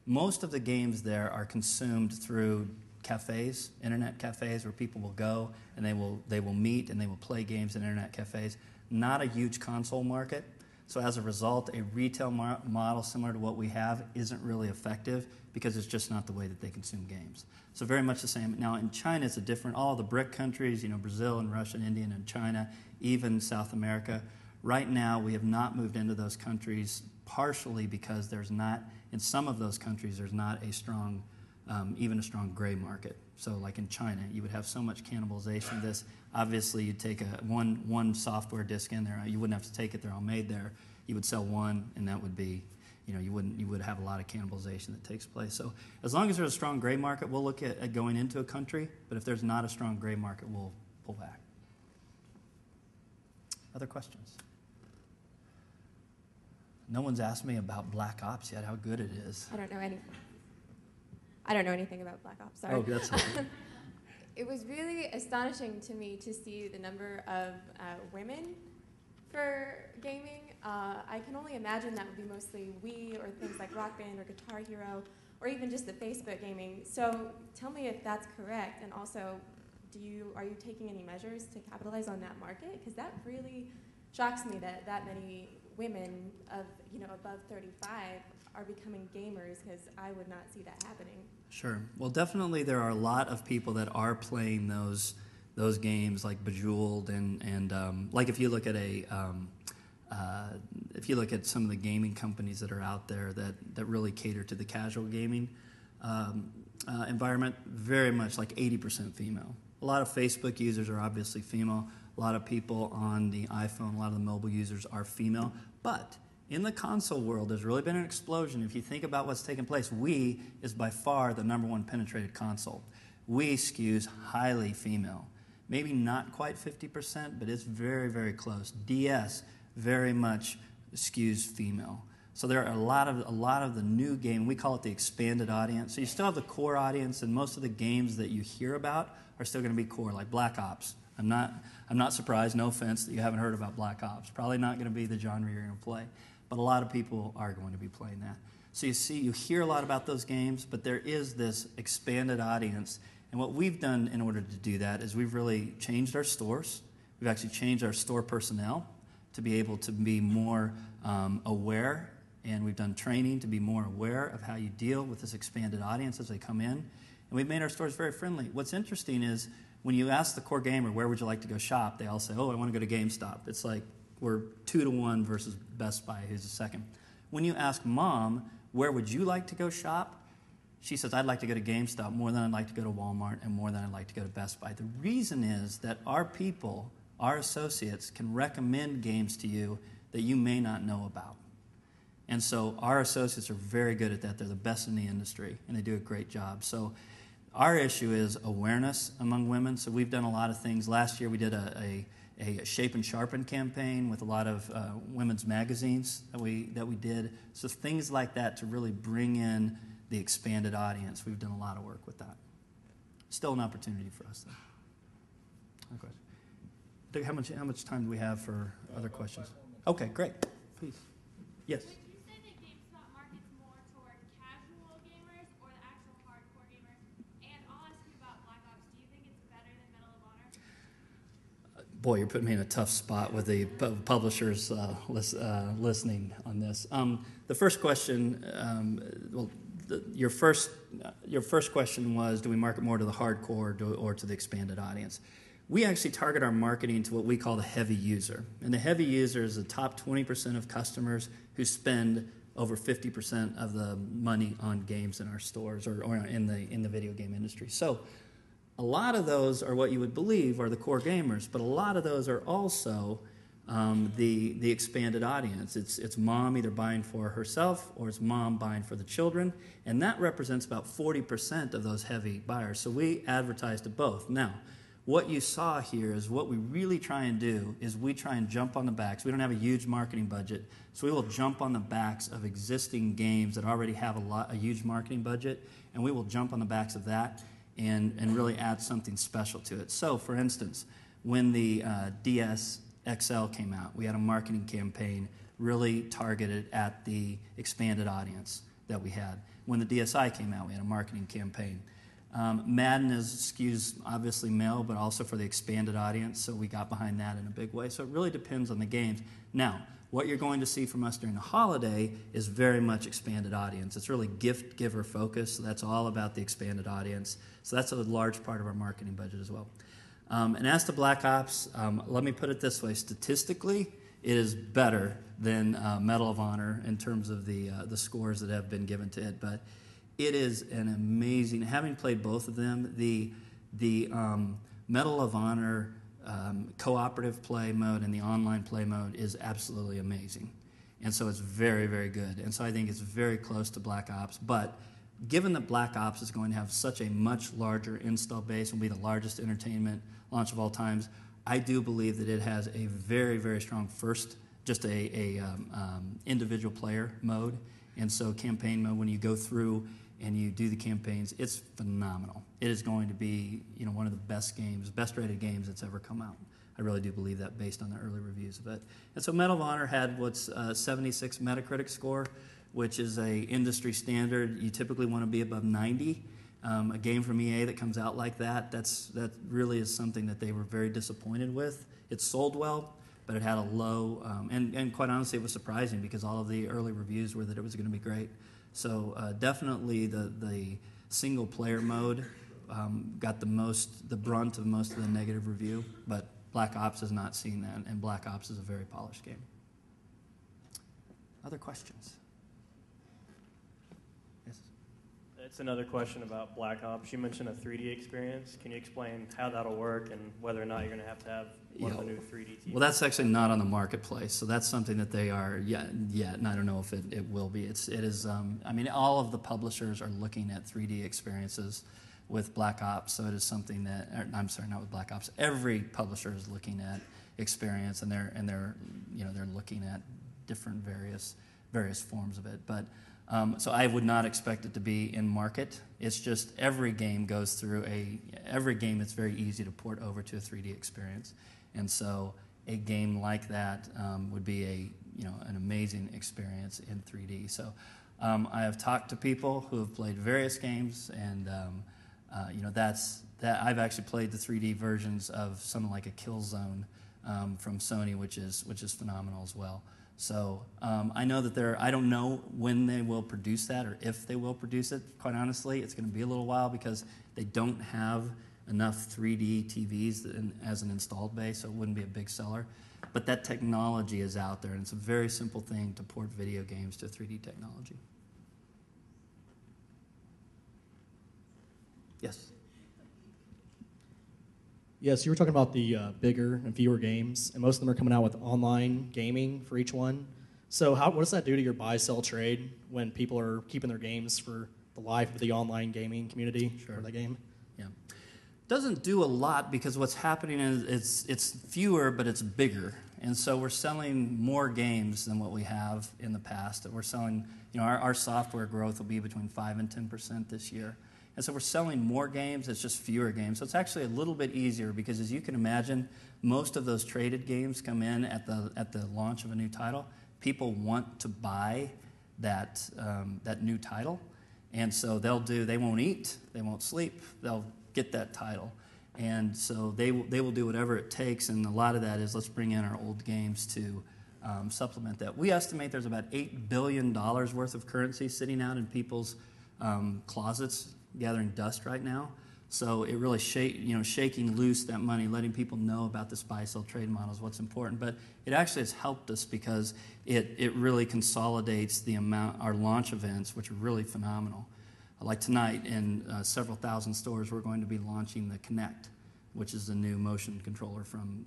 Most of the games there are consumed through cafes, internet cafes, where people will go and they will meet and they will play games in internet cafes. Not a huge console market. So as a result, a retail model similar to what we have isn't really effective because it's just not the way that they consume games. So very much the same. Now in China, it's a different, all the BRIC countries, Brazil and Russia and India and China, even South America. Right now, we have not moved into those countries partially because there's not, in some of those countries, there's not a strong, even a strong gray market. So like in China, you would have so much cannibalization of this. Obviously, you'd take one software disk in there. You wouldn't have to take it. They're all made there. You would sell one, and that would be, you would have a lot of cannibalization that takes place. So as long as there's a strong gray market, we'll look at going into a country. But if there's not a strong gray market, we'll pull back. Other questions? No one's asked me about Black Ops yet, how good it is. I don't know anything about Black Ops, sorry. Oh, that's okay. It was really astonishing to me to see the number of women for gaming. I can only imagine that would be mostly Wii or things like Rock Band or Guitar Hero or even just the Facebook gaming. So tell me if that's correct, and also are you taking any measures to capitalize on that market? Because that really shocks me that many women of above 35 are becoming gamers, because I would not see that happening. Sure. Well, definitely there are a lot of people that are playing those games like Bejeweled and like if you look at some of the gaming companies that are out there that really cater to the casual gaming environment, very much like 80% female. A lot of Facebook users are obviously female. A lot of people on the iPhone, a lot of the mobile users are female. But in the console world, there's really been an explosion. If you think about what's taken place, Wii is by far the #1 penetrated console. Wii skews highly female. Maybe not quite 50%, but it's very, very close. DS very much skews female. So there are a lot of the new game, we call it the expanded audience. So you still have the core audience, and most of the games that you hear about are still going to be core, like Black Ops. I'm not surprised, no offense, that you haven't heard about Black Ops. Probably not going to be the genre you're going to play, but a lot of people are going to be playing that. So you hear a lot about those games, but there is this expanded audience, And what we've done in order to do that is we've really changed our stores. We've actually changed our store personnel to be able to be more aware, and we've done training to be more aware of how you deal with this expanded audience as they come in. And we've made our stores very friendly. What's interesting is when you ask the core gamer, where would you like to go shop, they all say, oh, I want to go to GameStop. It's like we're 2-to-1 versus Best Buy, who's the second. When you ask mom, where would you like to go shop? She says, I'd like to go to GameStop more than I'd like to go to Walmart and more than I'd like to go to Best Buy. The reason is that our people, our associates, can recommend games to you that you may not know about. And so our associates are very good at that. They're the best in the industry, and they do a great job. So our issue is awareness among women. So we've done a lot of things. Last year we did a Shape and Sharpen campaign with a lot of women's magazines that we did. So things like that to really bring in the expanded audience. We've done a lot of work with that. Still an opportunity for us, though. Okay. How much time do we have for other questions? Okay, great. Please. Yes. Would you say that GameStop markets more toward casual gamers or the actual hardcore gamers? And I'll ask you about Black Ops. Do you think it's better than Medal of Honor? Boy, you're putting me in a tough spot with the publishers listening on this. The first question, your first question was, do we market more to the hardcore or to the expanded audience? We actually target our marketing to what we call the heavy user. And the heavy user is the top 20% of customers who spend over 50% of the money on games in our stores or in the video game industry. So a lot of those are what you would believe are the core gamers, but a lot of those are also the expanded audience. It's mom either buying for herself or it's mom buying for the children, and that represents about 40% of those heavy buyers. So we advertise to both. Now, what you saw here is what we really try and do is we try and jump on the backs. We don't have a huge marketing budget, so we will jump on the backs of existing games that already have a huge marketing budget, and we will jump on the backs of that and really add something special to it. So, for instance, when the DS XL came out, we had a marketing campaign really targeted at the expanded audience that we had. When the DSi came out, we had a marketing campaign. Madden skews obviously male, but also for the expanded audience, so we got behind that in a big way. So it really depends on the games. Now, what you're going to see from us during the holiday is very much expanded audience. It's really gift giver focused, so that's all about the expanded audience. So that's a large part of our marketing budget as well. And as to Black Ops, let me put it this way. Statistically, it is better than Medal of Honor in terms of the scores that have been given to it, but it is an amazing, having played both of them, the Medal of Honor cooperative play mode and the online play mode is absolutely amazing. And so it's very, very good. And so I think it's very close to Black Ops. But given that Black Ops is going to have such a much larger install base and will be the largest entertainment launch of all times, I do believe that it has a very, very strong individual player mode. And so campaign mode, when you go through and you do the campaigns, it's phenomenal. It is going to be, one of the best rated games that's ever come out. I really do believe that based on the early reviews of it. And so Medal of Honor had what's 76 Metacritic score, which is a industry standard. You typically want to be above 90. A game from EA that comes out like that really is something that they were very disappointed with. It sold well, but it had a low, and quite honestly, it was surprising because all of the early reviews were that it was going to be great. So definitely the single player mode got the brunt of most of the negative review, but Black Ops has not seen that, and Black Ops is a very polished game. Other questions? Yes? It's another question about Black Ops. You mentioned a 3D experience. Can you explain how that'll work and whether or not you're going to have one of the new 3D TVs? Well, that's actually not on the marketplace, so that's something that they are yet, and I don't know if it will be. It is. All of the publishers are looking at 3D experiences with Black Ops, so it is something that. I'm sorry, not with Black Ops. Every publisher is looking at experience, and they're looking at different various forms of it, but. So I would not expect it to be in market. It's just every game goes through every game it's very easy to port over to a 3D experience. And so a game like that would be an amazing experience in 3D. So I have talked to people who have played various games, and I've actually played the 3D versions of something like a Killzone from Sony, which is phenomenal as well. So I know that I don't know when they will produce that or if they will produce it. Quite honestly, it's going to be a little while because they don't have enough 3D TVs as an installed base, so it wouldn't be a big seller. But that technology is out there, and it's a very simple thing to port video games to 3D technology. Yes? Yes, you were talking about the bigger and fewer games, and most of them are coming out with online gaming for each one. So what does that do to your buy-sell trade when people are keeping their games for the life of the online gaming community for the game? Yeah. Doesn't do a lot because what's happening is it's fewer, but it's bigger. And so we're selling more games than what we have in the past. We're selling, our software growth will be between 5 and 10% this year. And so we're selling more games, it's just fewer games. So it's actually a little bit easier because, as you can imagine, most of those traded games come in at the launch of a new title. People want to buy that new title. And so they won't eat, they won't sleep, they'll get that title. And so they will do whatever it takes, and a lot of that is let's bring in our old games to supplement that. We estimate there's about $8 billion worth of currency sitting out in people's closets, gathering dust right now. So it really shaking loose that money, letting people know about this buy-sell trade model is what's important. But it actually has helped us because it really consolidates the amount, our launch events, which are really phenomenal. Like tonight, in several thousand stores, we're going to be launching the Kinect, which is the new motion controller from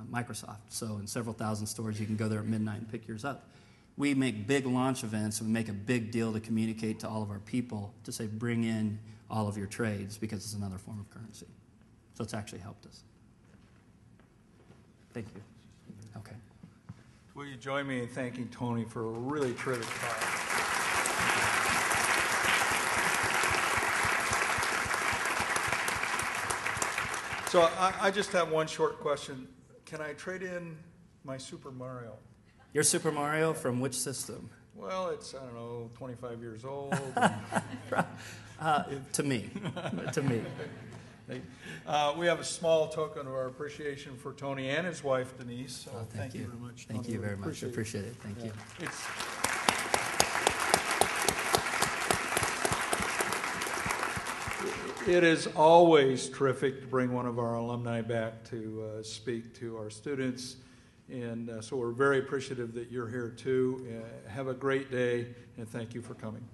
Microsoft. So in several thousand stores, you can go there at midnight and pick yours up. We make big launch events and we make a big deal to communicate to all of our people to say, bring in all of your trades because it's another form of currency. So it's actually helped us. Thank you. Okay. Will you join me in thanking Tony for a really terrific talk? So I just have one short question. Can I trade in my Super Mario? Your Super Mario from which system? Well, it's, I don't know, 25 years old. To me. To me. We have a small token of our appreciation for Tony and his wife, Denise. So thank you very much. Thank you very much. I appreciate it. Thank you. It is always terrific to bring one of our alumni back to speak to our students. And so we're very appreciative that you're here too. Have a great day, and thank you for coming.